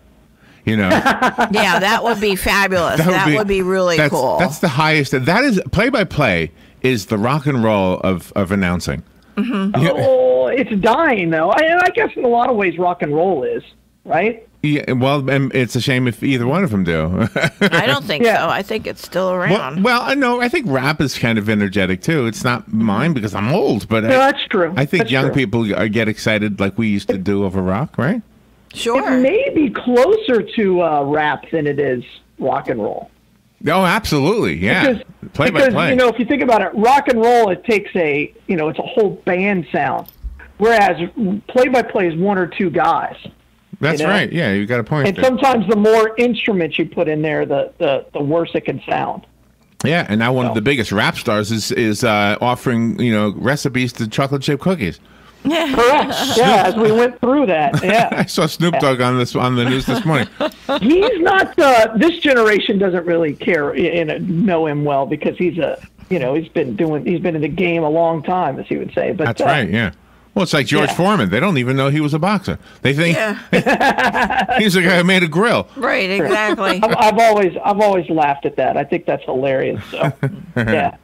Yeah, that would be fabulous. That would be really cool. That's the highest. That is play-by-play is the rock and roll of announcing. Mm-hmm. Oh, it's dying though. I guess in a lot of ways, rock and roll is right. Yeah, well, and it's a shame if either one of them do. I don't think so. I think it's still around. Well, I know. I think rap is kind of energetic too. It's not mine because I'm old, but that's true. I think That's young true. people get excited like we used to do over rock, right? Sure. It may be closer to rap than it is rock and roll. Oh, absolutely, yeah. Play by Because play. if you think about it, rock and roll, it takes it's a whole band sound, whereas play by play is one or two guys. That's right. Yeah, you got a point. And there. sometimes the more instruments you put in there, the worse it can sound. Yeah, and now one of the biggest rap stars is offering recipes to chocolate chip cookies. Correct. Yeah, as we went through that. Yeah. I saw Snoop Dogg on the news this morning. He's not. This generation doesn't really care, know him well because he's he's been in the game a long time, as he would say. But That's right. Yeah. Well, it's like George Foreman. They don't even know he was a boxer. They think he's the guy who made a grill. Right. Exactly. I've always laughed at that. I think that's hilarious. So yeah.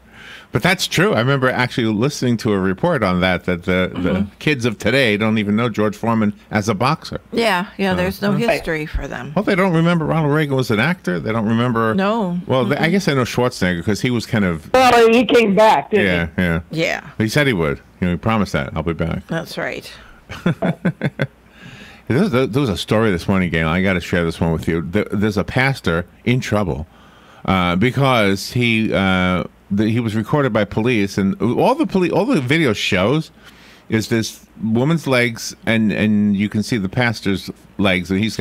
But that's true. I remember actually listening to a report on that the kids of today don't even know George Foreman as a boxer. Yeah. There's no history for them. Well, they don't remember Ronald Reagan was an actor. They don't remember. No. Well, I guess I know Schwarzenegger because he was kind of. Well, he came back, didn't he? Yeah. Yeah. He said he would. He promised that. I'll be back. That's right. There was a story this morning, Gail. I got to share this one with you. There's a pastor in trouble because he was recorded by police, and all the video shows is this woman's legs, and you can see the pastor's legs, and he's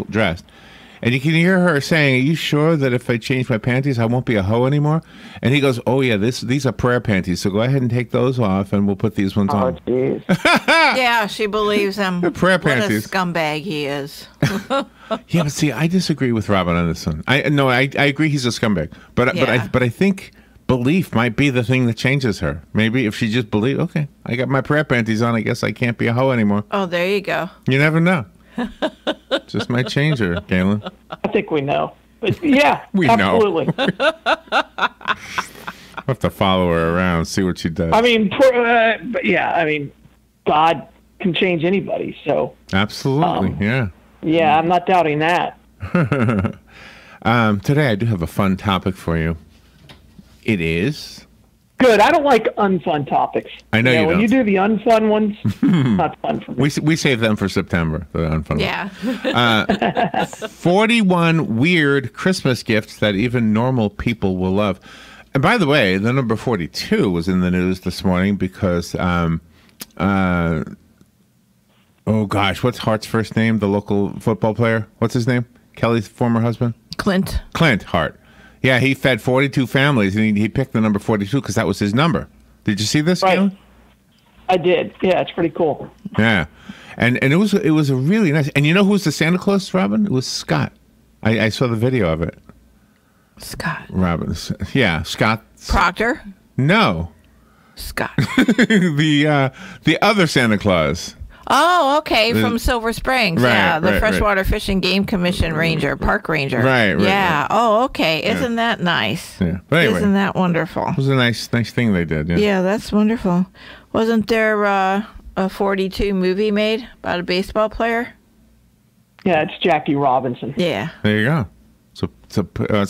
dressed, and you can hear her saying, "Are you sure that if I change my panties, I won't be a hoe anymore?" And he goes, "Oh yeah, these are prayer panties, so go ahead and take those off, and we'll put these ones on." Oh jeez. Yeah, she believes him. The prayer What a panties. scumbag he is. Yeah, but see, I disagree with Robin on this one. I agree he's a scumbag, but I think belief might be the thing that changes her. Maybe if she just believes, okay, I got my prayer panties on, I guess I can't be a hoe anymore. Oh, there you go. You never know. Just might change her, Galen. I think we know. But yeah, We know. absolutely. I'll have to follow her around, see what she does. I mean, but yeah, I mean, God can change anybody. So Absolutely, yeah. yeah, I'm not doubting that. Today I do have a fun topic for you. It is. Good. I don't like unfun topics. I know you when don't. you do the unfun ones, not fun for me. We save them for September. The unfun Yeah. 41 weird Christmas gifts that even normal people will love. And by the way, the number 42 was in the news this morning because, oh gosh, what's Hart's first name? The local football player. What's his name? Kelly's former husband? Clint Hart. Yeah, he fed 42 families, and he picked the number 42 because that was his number. Did you see this? Right. Galen? I did. Yeah, it's pretty cool. Yeah, and it was a really nice. And you know who's the Santa Claus, Robin? It was Scott. I saw the video of it. Scott. Robin. Yeah, Scott. Proctor. No. Scott. the other Santa Claus. Oh, okay, from Silver Springs. Right, yeah, the right, Freshwater Fish and Game Commission ranger, park ranger. Right. Yeah. Oh, okay. Isn't that nice? Yeah. But anyway, Isn't that wonderful? it was a nice thing they did. Yeah. Yeah, that's wonderful. Wasn't there a 42 movie made about a baseball player? Yeah, it's Jackie Robinson. Yeah. There you go. So it's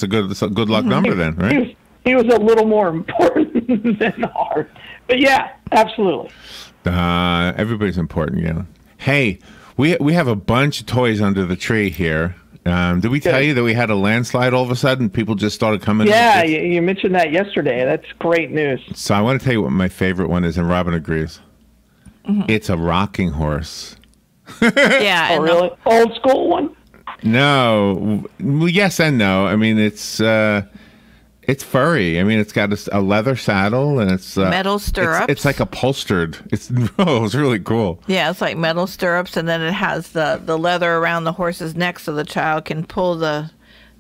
a good luck number then, right? He was a little more important than Hart. But yeah, absolutely. Everybody's important, yeah. Hey, we have a bunch of toys under the tree here. Did we tell you that we had a landslide all of a sudden? People just started coming. Yeah, you mentioned that yesterday. That's great news. So I want to tell you what my favorite one is, and Robin agrees. Mm-hmm. It's a rocking horse. Yeah. Oh, really? Old school one? No. Well, yes and no. I mean, it's furry. I mean, it's got a leather saddle, and it's metal stirrups. It's like upholstered. It's really cool. Yeah, it's like metal stirrups, and then it has the leather around the horse's neck, so the child can pull the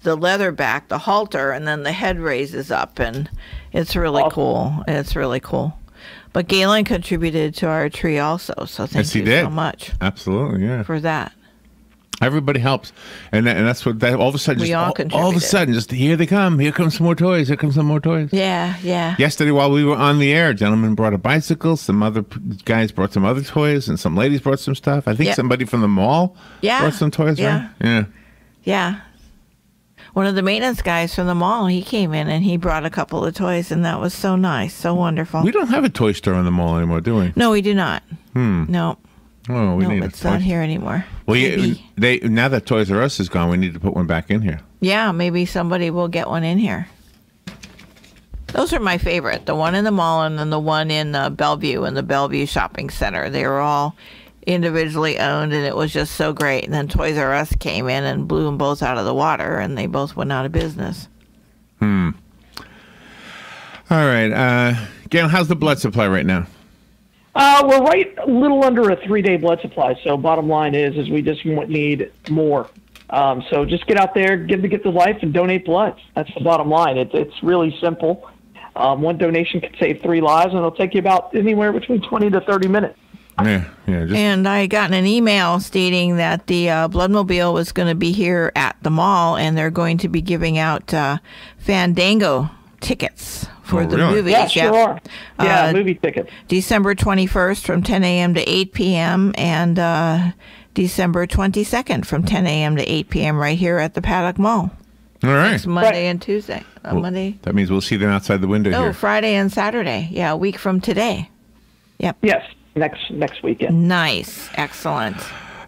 the leather back, the halter, and then the head raises up, and it's really cool. It's really cool. But Galen contributed to our tree also, so thank you so much. Absolutely, yeah. For that. Everybody helps, and that's what that all of a sudden. We all all of a sudden, just here they come. Here comes some more toys. Here comes some more toys. Yeah, yeah. Yesterday, while we were on the air, a gentleman brought a bicycle. Some other guys brought some other toys, and some ladies brought some stuff. I think somebody from the mall brought some toys. Yeah, right? Yeah, yeah. One of the maintenance guys from the mall, he came in and he brought a couple of toys, and that was so nice, so wonderful. We don't have a toy store in the mall anymore, do we? No, we do not. No. Oh, we need it's not here anymore. Well, now that Toys R Us is gone, we need to put one back in here. Yeah, maybe somebody will get one in here. Those are my favorite. The one in the mall and then the one in Bellevue in the Bellevue Shopping Center. They were all individually owned, and it was just so great. And then Toys R Us came in and blew them both out of the water, and they both went out of business. All right. Gail, how's the blood supply right now? We're right a little under a 3-day blood supply. So bottom line is we just need more. So just get out there, give the gift of life, and donate blood. That's the bottom line. It's really simple. One donation can save 3 lives, and it'll take you about anywhere between 20 to 30 minutes. Yeah. And I got an email stating that the Bloodmobile was going to be here at the mall, and they're going to be giving out Fandango tickets for the really? movies. Yeah, sure are. Yeah, movie tickets. December 21st from 10 a.m. to 8 p.m. and December 22nd from 10 a.m. to 8 p.m. right here at the Paddock Mall. All right. It's Monday and Tuesday. Monday. That means we'll see them outside the window here. Friday and Saturday. Yeah, a week from today. Yep. Yes, next weekend. Nice. Excellent.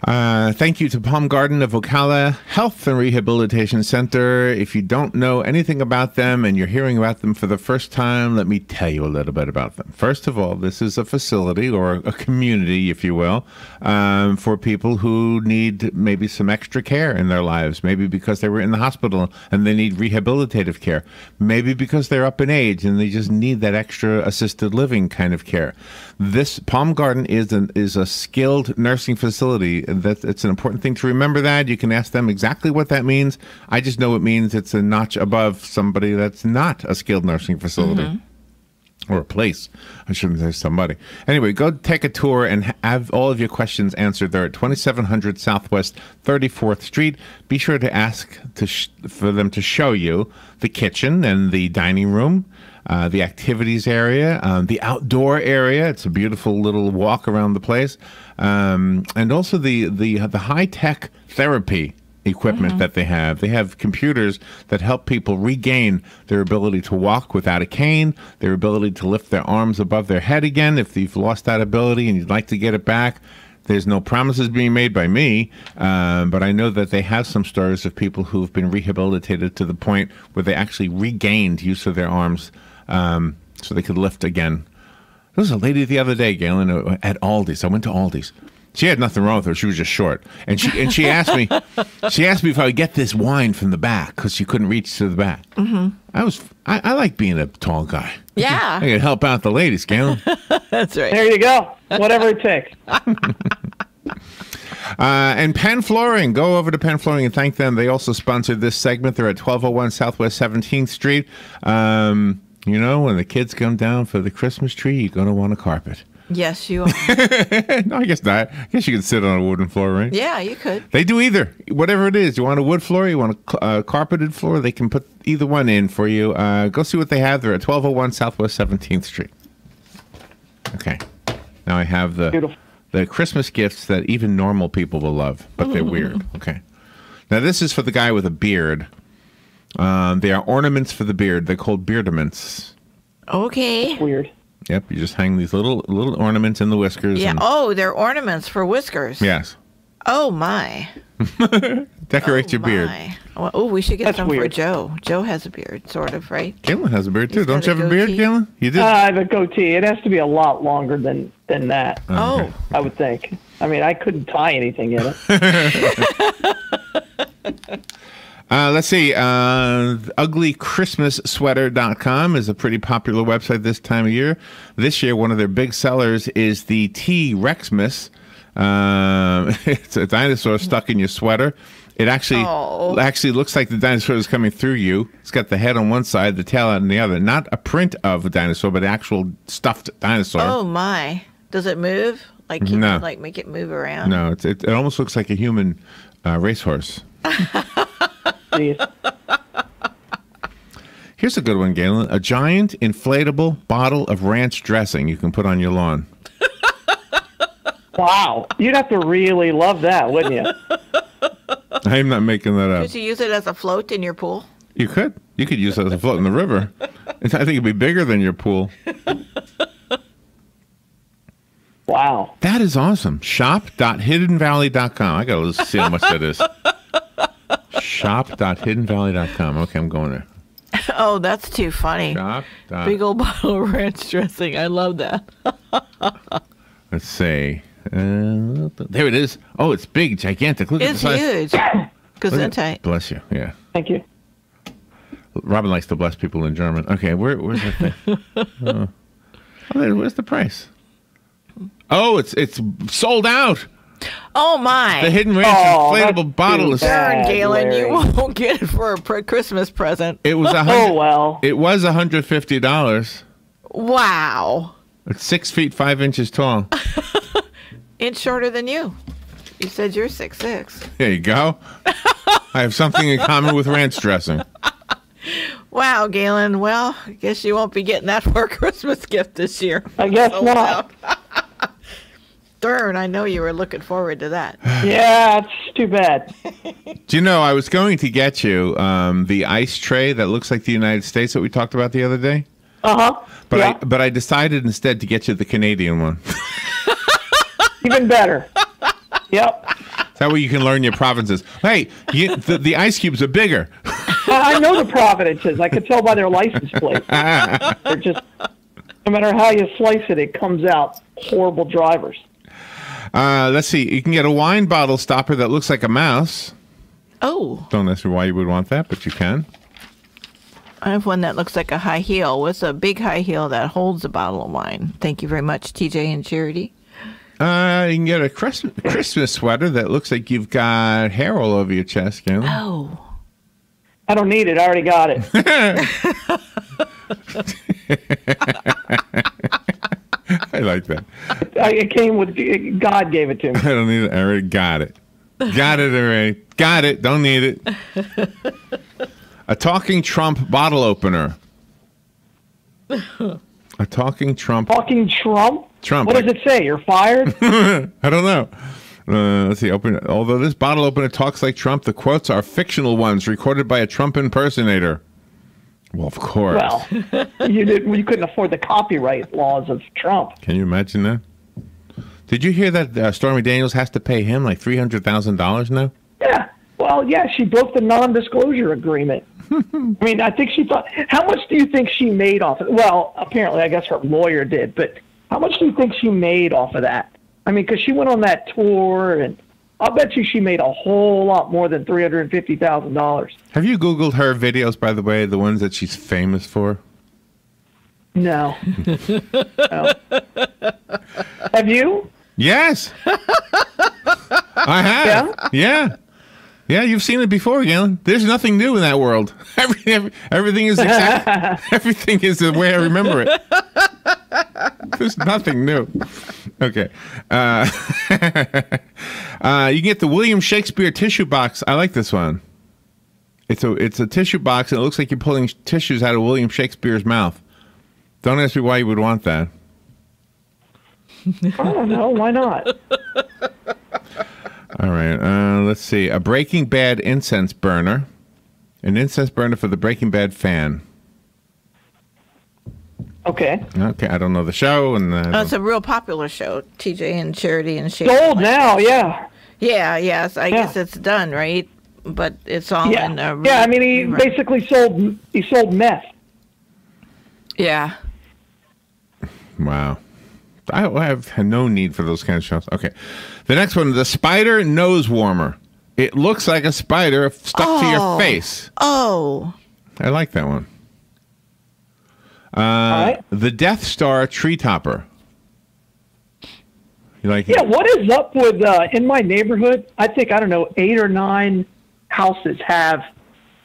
Thank you to Palm Garden of Ocala Health and Rehabilitation Center. If you don't know anything about them and you're hearing about them for the first time, let me tell you a little bit about them. First of all, this is a facility or a community, if you will, for people who need maybe some extra care in their lives, maybe because they were in the hospital and they need rehabilitative care, maybe because they're up in age and they just need that extra assisted living kind of care. This Palm Garden is a skilled nursing facility. It's an important thing to remember that. You can ask them exactly what that means. I just know it means it's a notch above somebody that's not a skilled nursing facility. Or a place. I shouldn't say somebody. Anyway, go take a tour and have all of your questions answered there at 2700 Southwest 34th Street. Be sure to ask for them to show you the kitchen and the dining room, the activities area, the outdoor area. It's a beautiful little walk around the place. And also the high-tech therapy equipment that they have. They have computers that help people regain their ability to walk without a cane, their ability to lift their arms above their head again if you've lost that ability and you'd like to get it back. There's no promises being made by me, but I know that they have some stories of people who've been rehabilitated to the point where they actually regained use of their arms so they could lift again. There was a lady the other day, Galen, at Aldi's. I went to Aldi's. She had nothing wrong with her. She was just short, and she asked me. She asked me if I would get this wine from the back because she couldn't reach to the back. I like being a tall guy. Yeah, I can help out the ladies, Galen. That's right. There you go. Whatever it takes. And Penn Flooring, go over to Penn Flooring and thank them. They also sponsored this segment. They're at 1201 Southwest 17th Street. You know, when the kids come down for the Christmas tree, you're going to want a carpet. Yes, you are. No, I guess not. I guess you can sit on a wooden floor, right? Yeah, you could. They do either. Whatever it is. You want a wood floor? You want a carpeted floor? They can put either one in for you. Go see what they have. They're at 1201 Southwest 17th Street. Okay. Now I have the Christmas gifts that even normal people will love, but they're weird. Okay. Now this is for the guy with a beard. They are ornaments for the beard. They're called beardaments. Okay. That's weird. Yep, you just hang these little ornaments in the whiskers. Yeah. They're ornaments for whiskers. Yes. Oh my. Decorate your beard. Oh, we should get That's some weird. for Joe. Joe has a beard, sort of, right? Galen has a beard too. He's Don't got you a have a beard, goatee. Galen? You did. I have a goatee. It has to be a lot longer than that. Oh, okay. I would think. I mean, I couldn't tie anything in it. Let's see. UglyChristmasSweater.com is a pretty popular website this time of year. This year, one of their big sellers is the T-Rexmas. It's a dinosaur stuck in your sweater. It actually looks like the dinosaur is coming through you. It's got the head on one side, the tail on the other. Not a print of a dinosaur, but an actual stuffed dinosaur. Oh my! Does it move? Like you No. can like make it move around? No, it almost looks like a human racehorse. Here's a good one, Galen. A giant inflatable bottle of ranch dressing you can put on your lawn. Wow. You'd have to really love that, wouldn't you? I'm not making that up. Could you use it as a float in your pool? You could. You could use it as a float in the river. I think it'd be bigger than your pool. Wow. That is awesome. Shop.hiddenvalley.com. I got to see how much that is. Shop.hiddenvalley.com. Okay, I'm going there. Oh, that's too funny. Shop. Big old bottle of ranch dressing. I love that. Let's see. There it is. Oh, it's big, gigantic. Look It's at the size. huge. Gesundheit. Bless you. Yeah. Thank you. Robin likes to bless people in German. Okay, where's the thing? Where's the price? Oh, it's sold out. Oh my! The Hidden Ranch inflatable bottle is. Darn, Galen, you won't get it for a Christmas present. It was It was $150. Wow! It's 6 feet 5 inches tall. Inch shorter than you. You said you're 6'6". There you go. I have something in common with ranch dressing. Wow, Galen. Well, I guess you won't be getting that for a Christmas gift this year. I guess not. Darn, I know you were looking forward to that. Yeah, it's too bad. Do you know, I was going to get you the ice tray that looks like the United States that we talked about the other day. Uh-huh. But I decided instead to get you the Canadian one. Even better. Yep. That way you can learn your provinces. Hey, the ice cubes are bigger. I know the provinces. I could tell by their license plate. They're just, no matter how you slice it, it comes out horrible drivers. Let's see. You can get a wine bottle stopper that looks like a mouse. Oh. Don't ask me why you would want that, but you can. I have one that looks like a high heel. What's a big high heel that holds a bottle of wine? Thank you very much, TJ and Charity. You can get a Christmas sweater that looks like you've got hair all over your chest, Galen. Oh. I don't need it. I already got it. I like that. It came with, God gave it to me. I don't need it. I already got it. Got it already. Got it. Don't need it. A talking Trump bottle opener. A talking Trump. Talking Trump? Trump. What does it say? You're fired? I don't know. Let's see. Open it. Although this bottle opener talks like Trump, the quotes are fictional ones recorded by a Trump impersonator. Well, of course. Well, you couldn't afford the copyright laws of Trump. Can you imagine that? Did you hear that Stormy Daniels has to pay him like $300,000 now? Yeah. Well, yeah, she broke the non-disclosure agreement. I mean, I think she thought, how much do you think she made off of it? Well, apparently, I guess her lawyer did, but how much do you think she made off of that? I mean, because she went on that tour, and I'll bet you she made a whole lot more than $350,000. Have you Googled her videos, by the way, the ones that she's famous for? No. No. Have you? Yes. I have. Yeah. Yeah, you've seen it before, Galen. There's nothing new in that world. Everything is everything is the way I remember it. There's nothing new. Okay. You can get the William Shakespeare tissue box. I like this one. It's a tissue box, and it looks like you're pulling tissues out of William Shakespeare's mouth. Don't ask me why you would want that. I don't know. Why not? All right. Let's see. A Breaking Bad incense burner. An incense burner for the Breaking Bad fan. Okay. Okay. I don't know the show. It's a real popular show. TJ and Charity and Shane. Sold now, yeah. Yeah, yes. I guess it's done, right? But it's all in a yeah, I mean, he basically sold meth. Yeah. Wow. I have no need for those kind of shows. Okay. The next one, the spider nose warmer. It looks like a spider stuck to your face. Oh. I like that one. The Death Star tree topper. You like it? Yeah, what is up with, in my neighborhood, I think, I don't know, 8 or 9 houses have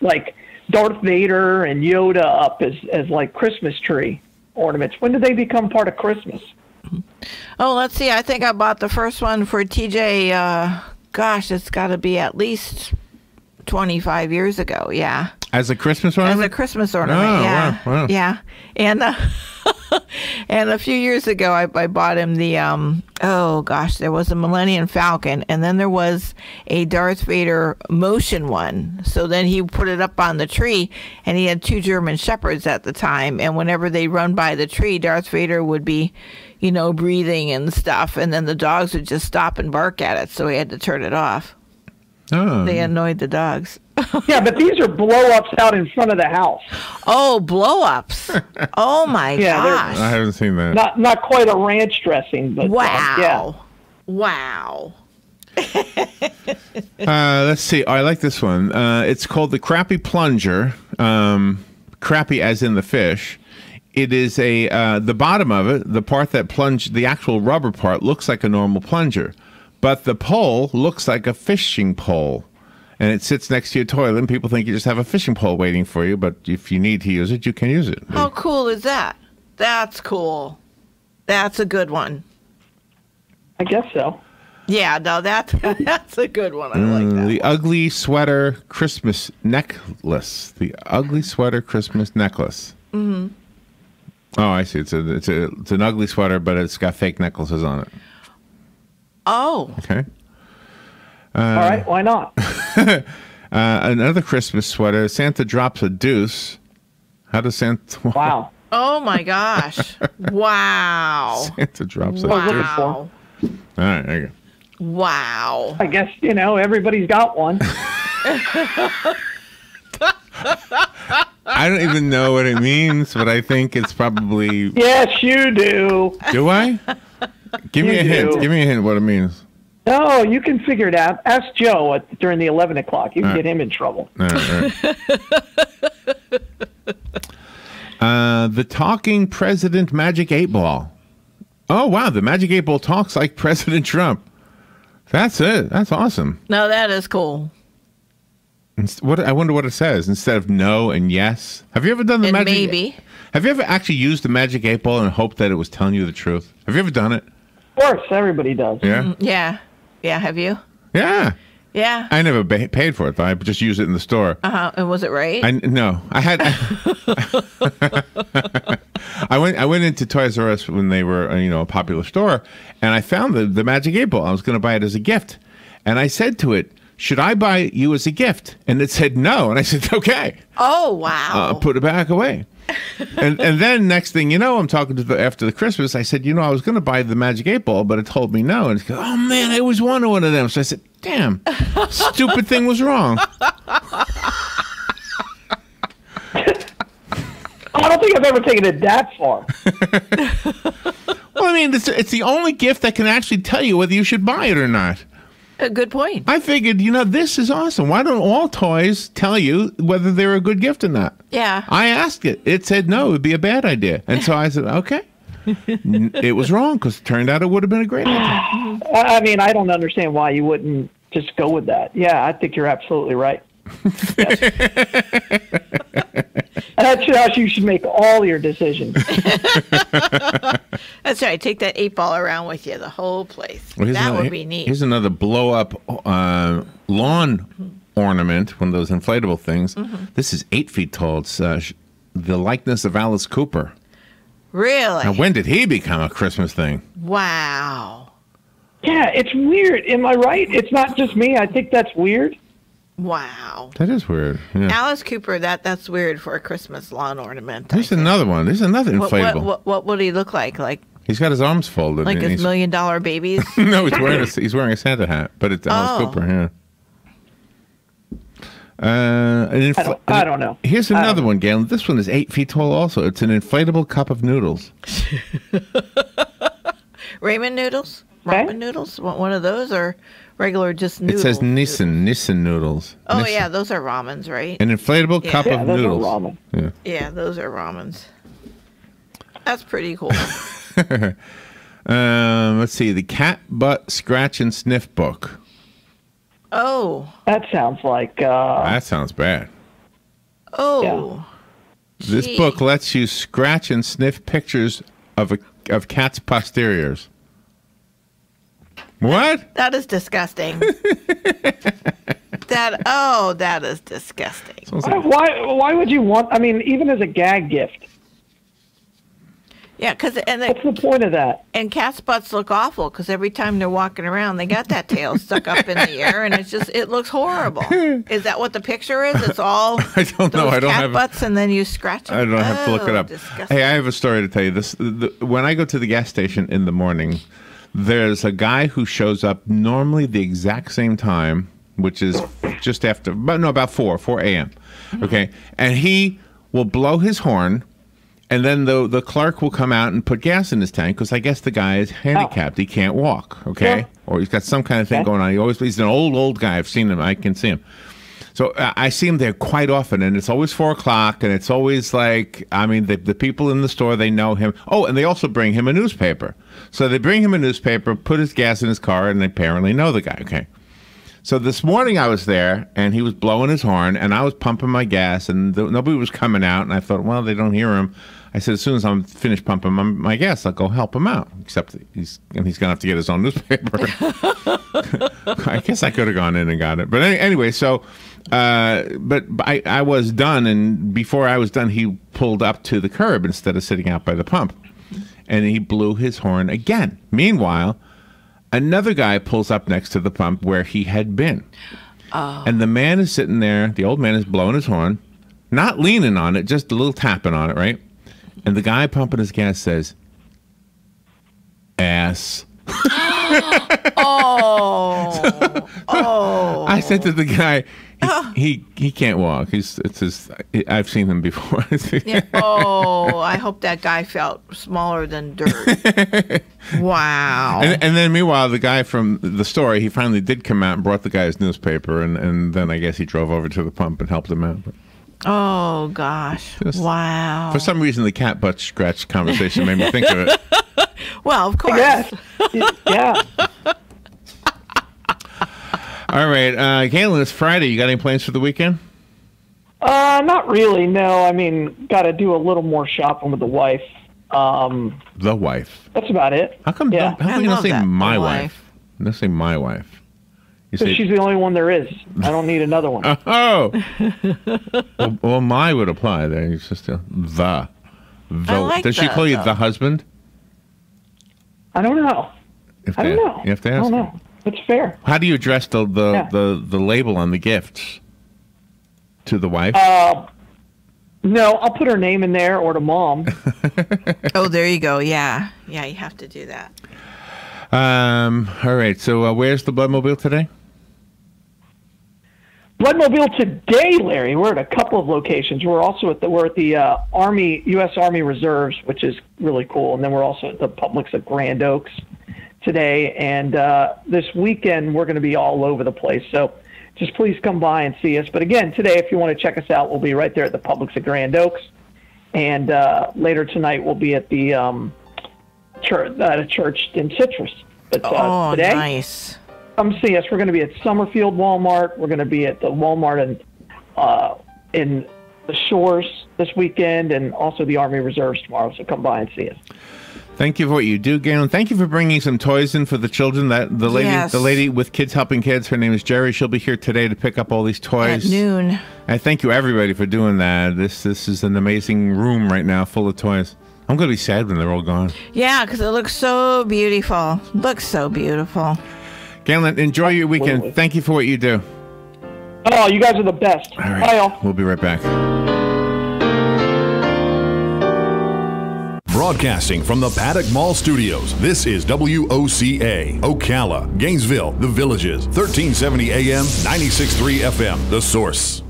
like Darth Vader and Yoda up as like Christmas tree ornaments. When did they become part of Christmas? Oh, let's see. I think I bought the first one for TJ. Gosh, it's got to be at least 25 years ago. Yeah. As a Christmas ornament? As a Christmas ornament, Oh, yeah. wow. Yeah. And and a few years ago, I bought him the, there was a Millennium Falcon, and then there was a Darth Vader motion one. So then he put it up on the tree, and he had 2 German Shepherds at the time, and whenever they run by the tree, Darth Vader would be, breathing and stuff, and then the dogs would just stop and bark at it, so he had to turn it off. Oh. They annoyed the dogs. Yeah, but these are blow-ups out in front of the house. Oh, blow-ups. Oh, my gosh. I haven't seen that. Not quite a ranch dressing, but wow. yeah. Wow. Let's see. I like this one. It's called the Crappy Plunger. Crappy as in the fish. It is the bottom of it, the part that plunged, the actual rubber part, looks like a normal plunger. But the pole looks like a fishing pole. And it sits next to your toilet, and people think you just have a fishing pole waiting for you. But if you need to use it, you can use it. How cool is that? That's cool. That's a good one. I guess so. Yeah, no, that's a good one. I like that. The Ugly Sweater Christmas Necklace. The Ugly Sweater Christmas Necklace. Mm-hmm. Oh, I see. It's an ugly sweater, but it's got fake necklaces on it. Oh. Okay. All right, why not? Another Christmas sweater. Santa drops a deuce. How does Santa? Wow. Oh my gosh. Wow. Santa drops a Wow. deuce. All right, there you go. Wow. I guess, everybody's got one. I don't even know what it means, but I think it's probably. Yes, you do. Do I? Give me a hint. Give me a hint what it means. No, you can figure it out. Ask Joe during the 11 o'clock. You can get him in trouble. All right. The Talking President Magic 8 Ball. Oh, wow. The Magic 8 Ball talks like President Trump. That's it. That's awesome. No, that is cool. I wonder what it says instead of no and yes. Have you ever done the And magic? maybe. Have you ever actually used the Magic 8 Ball and hoped that it was telling you the truth? Have you ever done it? Of course, everybody does. Yeah. Yeah. Yeah, have you? Yeah. Yeah. I never paid for it, though. I just used it in the store. And was it right? No, I had. I went into Toys R Us when they were a popular store, and I found the Magic 8 Ball. I was going to buy it as a gift, and I said to it, "Should I buy it you as a gift?" And it said no, and I said, "Okay." Oh wow! Put it back away. and then next thing you know, I'm talking to after the Christmas. I said, I was going to buy the Magic 8 Ball, but it told me no. And it goes, oh man, I always wanted one of them. So I said, damn, stupid thing was wrong. I don't think I've ever taken it that far. Well, I mean, it's the only gift that can actually tell you whether you should buy it or not. A good point. I figured, this is awesome. Why don't all toys tell you whether they're a good gift or not? Yeah. I asked it. It said no, it would be a bad idea. And so I said, okay. It was wrong because it turned out it would have been a great idea. I mean, I don't understand why you wouldn't just go with that. Yeah, I think you're absolutely right. That's how you should make all your decisions. That's right. Take that 8 Ball around with you, the whole place. Well, that would be neat. Here's another blow-up lawn ornament, one of those inflatable things. Mm-hmm. This is 8 feet tall. It's the likeness of Alice Cooper. Really? Now, when did he become a Christmas thing? Wow. Yeah, it's weird. Am I right? It's not just me. I think that's weird. Wow. That is weird. Yeah. Alice Cooper, that's weird for a Christmas lawn ornament. There's another one. There's another inflatable. What would he look like? Like he's got his arms folded. Like his $1 million babies? No, he's wearing a Santa hat, but it's Alice Cooper. Yeah. I don't know. Here's another one, Galen. This one is 8 feet tall. Also, it's an inflatable cup of noodles. Ramen noodles? Ramen noodles? One of those or regular just noodles? It says Nissan noodles. Oh, Nissan. yeah, those are ramens, right? An inflatable cup of those noodles. Are ramen. Yeah. Yeah, those are ramens. That's pretty cool. Let's see. The Cat Butt Scratch and Sniff Book. Oh. That sounds like. That sounds bad. Oh. This book lets you scratch and sniff pictures of cats' posteriors. What? That is disgusting. That is disgusting. Why would you want? I mean, even as a gag gift. Yeah, because what's the point of that? And cats' butts look awful because every time they're walking around, they got that tail stuck up in the air, and it looks horrible. Is that what the picture is? It's all I don't know. I don't cat have butts, and then you scratch them. I don't have to look it up. Disgusting. Hey, I have a story to tell you. When I go to the gas station in the morning, there's a guy who shows up normally the exact same time, which is just after, about 4 a.m. Okay, and he will blow his horn. And then the clerk will come out and put gas in his tank because I guess the guy is handicapped. He can't walk, okay? Yeah. Or he's got some kind of thing going on. He's an old guy. I've seen him. I can see him. So I see him there quite often, and it's always 4 o'clock, and it's always like, I mean, the people in the store, they know him. Oh, and they also bring him a newspaper. So they bring him a newspaper, put his gas in his car, and they apparently know the guy, okay? So this morning I was there, and he was blowing his horn, and I was pumping my gas, and nobody was coming out, and I thought, well, they don't hear him. I said, as soon as I'm finished pumping my gas, I'll go help him out. Except he's going to have to get his own newspaper. I guess I could have gone in and got it. But anyway, so, but I was done, and before I was done, he pulled up to the curb instead of sitting out by the pump. And he blew his horn again. Meanwhile, another guy pulls up next to the pump where he had been. Oh. And the man is sitting there, the old man is blowing his horn, not leaning on it, just a little tapping on it, right? And the guy pumping his gas says, ass. I said to the guy, he can't walk. I've seen him before. Yeah. Oh, I hope that guy felt smaller than dirt. Wow. And then meanwhile, the guy from the store, he finally did come out and brought the guy his newspaper, and then I guess he drove over to the pump and helped him out. Oh, gosh. Wow. For some reason, the cat butt scratch conversation made me think of it. Well, of course. Yeah. All right. Galen, it's Friday. You got any plans for the weekend? Not really, no. I mean, got to do a little more shopping with the wife. The wife? That's about it. How come you don't say my wife? Don't say my wife. Because she's the only one there is. I don't need another one. Oh. well, my would apply there. It's just the. Does she call you the husband? I don't know. I don't know. You have to ask. I don't know. It's fair. How do you address the label on the gifts? To the wife? No, I'll put her name in there or to mom. Oh, there you go. Yeah. Yeah, you have to do that. All right. So where's the Bloodmobile today? Bloodmobile today, Larry. We're at a couple of locations. We're also at the Army, U.S. Army Reserves, which is really cool, and then we're also at the Publix at Grand Oaks today. And this weekend, we're going to be all over the place. So just please come by and see us. But again, today, if you want to check us out, we'll be right there at the Publix at Grand Oaks. And later tonight, we'll be at the church in Citrus. But today, nice. Come see us. We're going to be at Summerfield Walmart. We're going to be at the Walmart in the Shores this weekend, and also the Army Reserves tomorrow. So come by and see us. Thank you for what you do, Galen. Thank you for bringing some toys in for the children. The lady with Kids Helping Kids, her name is Jerry. She'll be here today to pick up all these toys at noon. I thank you everybody for doing that. This is an amazing room right now, full of toys. I'm going to be sad when they're all gone. Yeah, because it looks so beautiful. Looks so beautiful. Galen, enjoy your weekend. Absolutely. Thank you for what you do. Oh, you guys are the best. All right. Bye, all. We'll be right back. Broadcasting from the Paddock Mall Studios, this is WOCA, Ocala, Gainesville, The Villages, 1370 AM, 96.3 FM, The Source.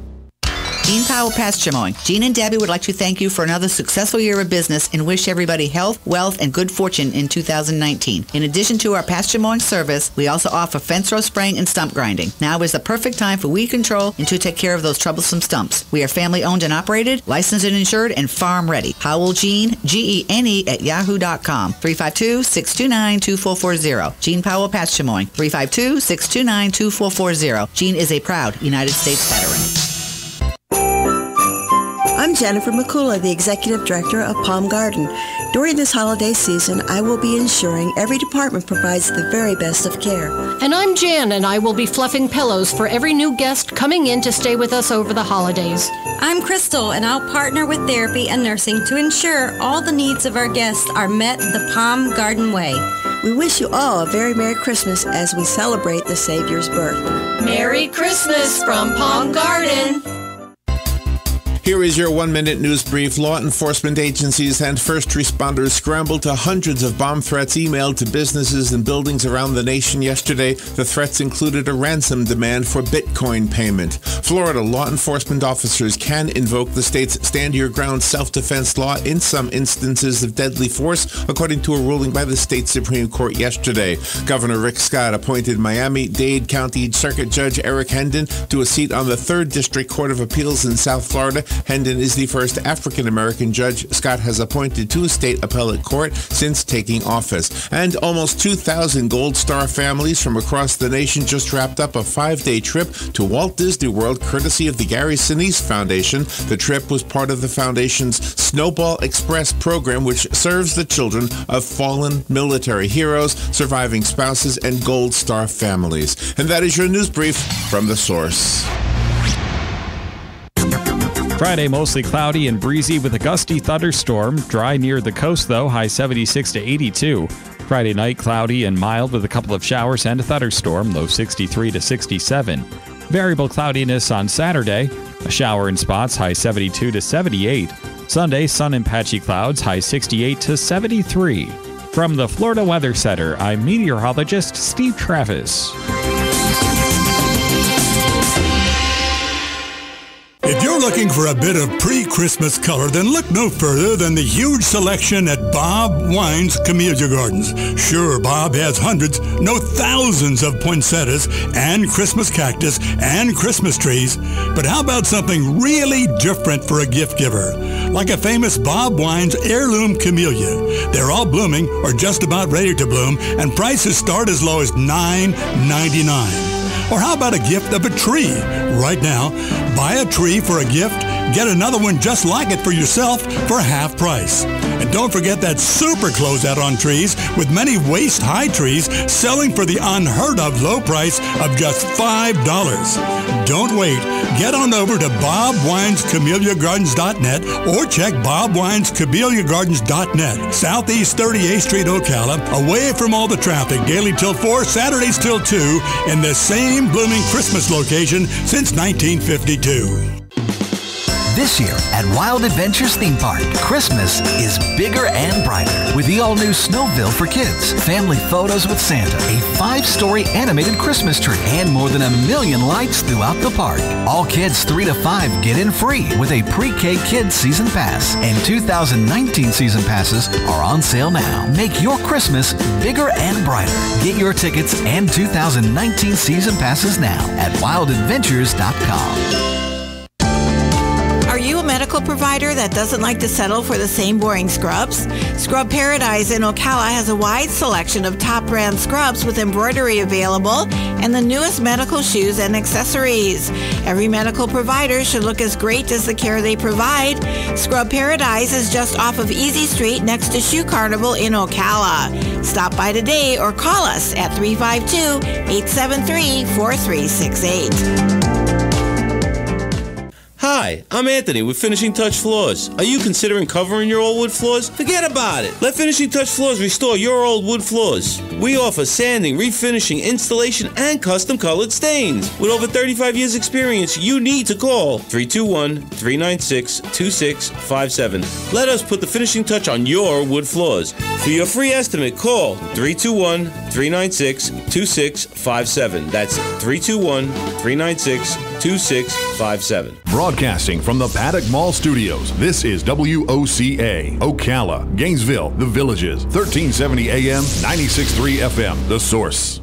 Gene Powell Pasture Mowing. Gene and Debbie would like to thank you for another successful year of business and wish everybody health, wealth, and good fortune in 2019. In addition to our pasture mowing service, we also offer fence row spraying and stump grinding. Now is the perfect time for weed control and to take care of those troublesome stumps. We are family owned and operated, licensed and insured, and farm ready. Howell Gene, Gene at yahoo.com. 352-629-2440. Gene Powell Pasture Mowing. 352-629-2440. Gene is a proud United States veteran. I'm Jennifer McCullough, the Executive Director of Palm Garden. During this holiday season, I will be ensuring every department provides the very best of care. And I'm Jan, and I will be fluffing pillows for every new guest coming in to stay with us over the holidays. I'm Crystal, and I'll partner with therapy and nursing to ensure all the needs of our guests are met the Palm Garden way. We wish you all a very Merry Christmas as we celebrate the Savior's birth. Merry Christmas from Palm Garden. Here is your one-minute news brief. Law enforcement agencies and first responders scrambled to hundreds of bomb threats emailed to businesses and buildings around the nation yesterday. The threats included a ransom demand for Bitcoin payment. Florida law enforcement officers can invoke the state's stand-your-ground self-defense law in some instances of deadly force, according to a ruling by the state Supreme Court yesterday. Governor Rick Scott appointed Miami-Dade County Circuit Judge Eric Hendon to a seat on the 3rd District Court of Appeals in South Florida. Hendon is the first African-American judge Scott has appointed to a state appellate court since taking office. And almost 2,000 Gold Star families from across the nation just wrapped up a 5-day trip to Walt Disney World, courtesy of the Gary Sinise Foundation. The trip was part of the foundation's Snowball Express program, which serves the children of fallen military heroes, surviving spouses, and Gold Star families. And that is your news brief from The Source. Friday, mostly cloudy and breezy with a gusty thunderstorm. Dry near the coast, though, high 76 to 82. Friday night, cloudy and mild with a couple of showers and a thunderstorm, low 63 to 67. Variable cloudiness on Saturday, a shower in spots, high 72 to 78. Sunday, sun and patchy clouds, high 68 to 73. From the Florida Weather Center, I'm meteorologist Steve Travis. If you're looking for a bit of pre-Christmas color, then look no further than the huge selection at Bob Wine's Camellia Gardens. Sure, Bob has hundreds, no thousands of poinsettias and Christmas cactus and Christmas trees. But how about something really different for a gift giver? Like a famous Bob Wine's heirloom camellia. They're all blooming or just about ready to bloom, and prices start as low as $9.99. Or how about a gift of a tree? Right now, buy a tree for a gift, get another one just like it for yourself for half price. And don't forget that super closeout on trees, with many waist-high trees selling for the unheard-of low price of just $5. Don't wait. Get on over to BobWinesCameliaGardens.net or check BobWinesCameliaGardens.net. Southeast 38th Street, Ocala, away from all the traffic, daily till 4, Saturdays till 2, in the same blooming Christmas location since 1952. This year at Wild Adventures Theme Park, Christmas is bigger and brighter with the all-new Snowville for kids, family photos with Santa, a 5-story animated Christmas tree, and more than 1 million lights throughout the park. All kids 3 to 5 get in free with a pre-K Kids Season Pass, and 2019 Season Passes are on sale now. Make your Christmas bigger and brighter. Get your tickets and 2019 Season Passes now at wildadventures.com. Are you a medical provider that doesn't like to settle for the same boring scrubs? Scrub Paradise in Ocala has a wide selection of top brand scrubs with embroidery available and the newest medical shoes and accessories. Every medical provider should look as great as the care they provide. Scrub Paradise is just off of Easy Street next to Shoe Carnival in Ocala. Stop by today or call us at 352-873-4368. Hi, I'm Anthony with Finishing Touch Floors. Are you considering covering your old wood floors? Forget about it. Let Finishing Touch Floors restore your old wood floors. We offer sanding, refinishing, installation, and custom colored stains. With over 35 years experience, you need to call 321-396-2657. Let us put the finishing touch on your wood floors. For your free estimate, call 321 321-396-2657. That's 321-396-2657. Broadcasting from the Paddock Mall Studios, this is WOCA, Ocala, Gainesville, The Villages, 1370 AM, 96.3 FM, The Source.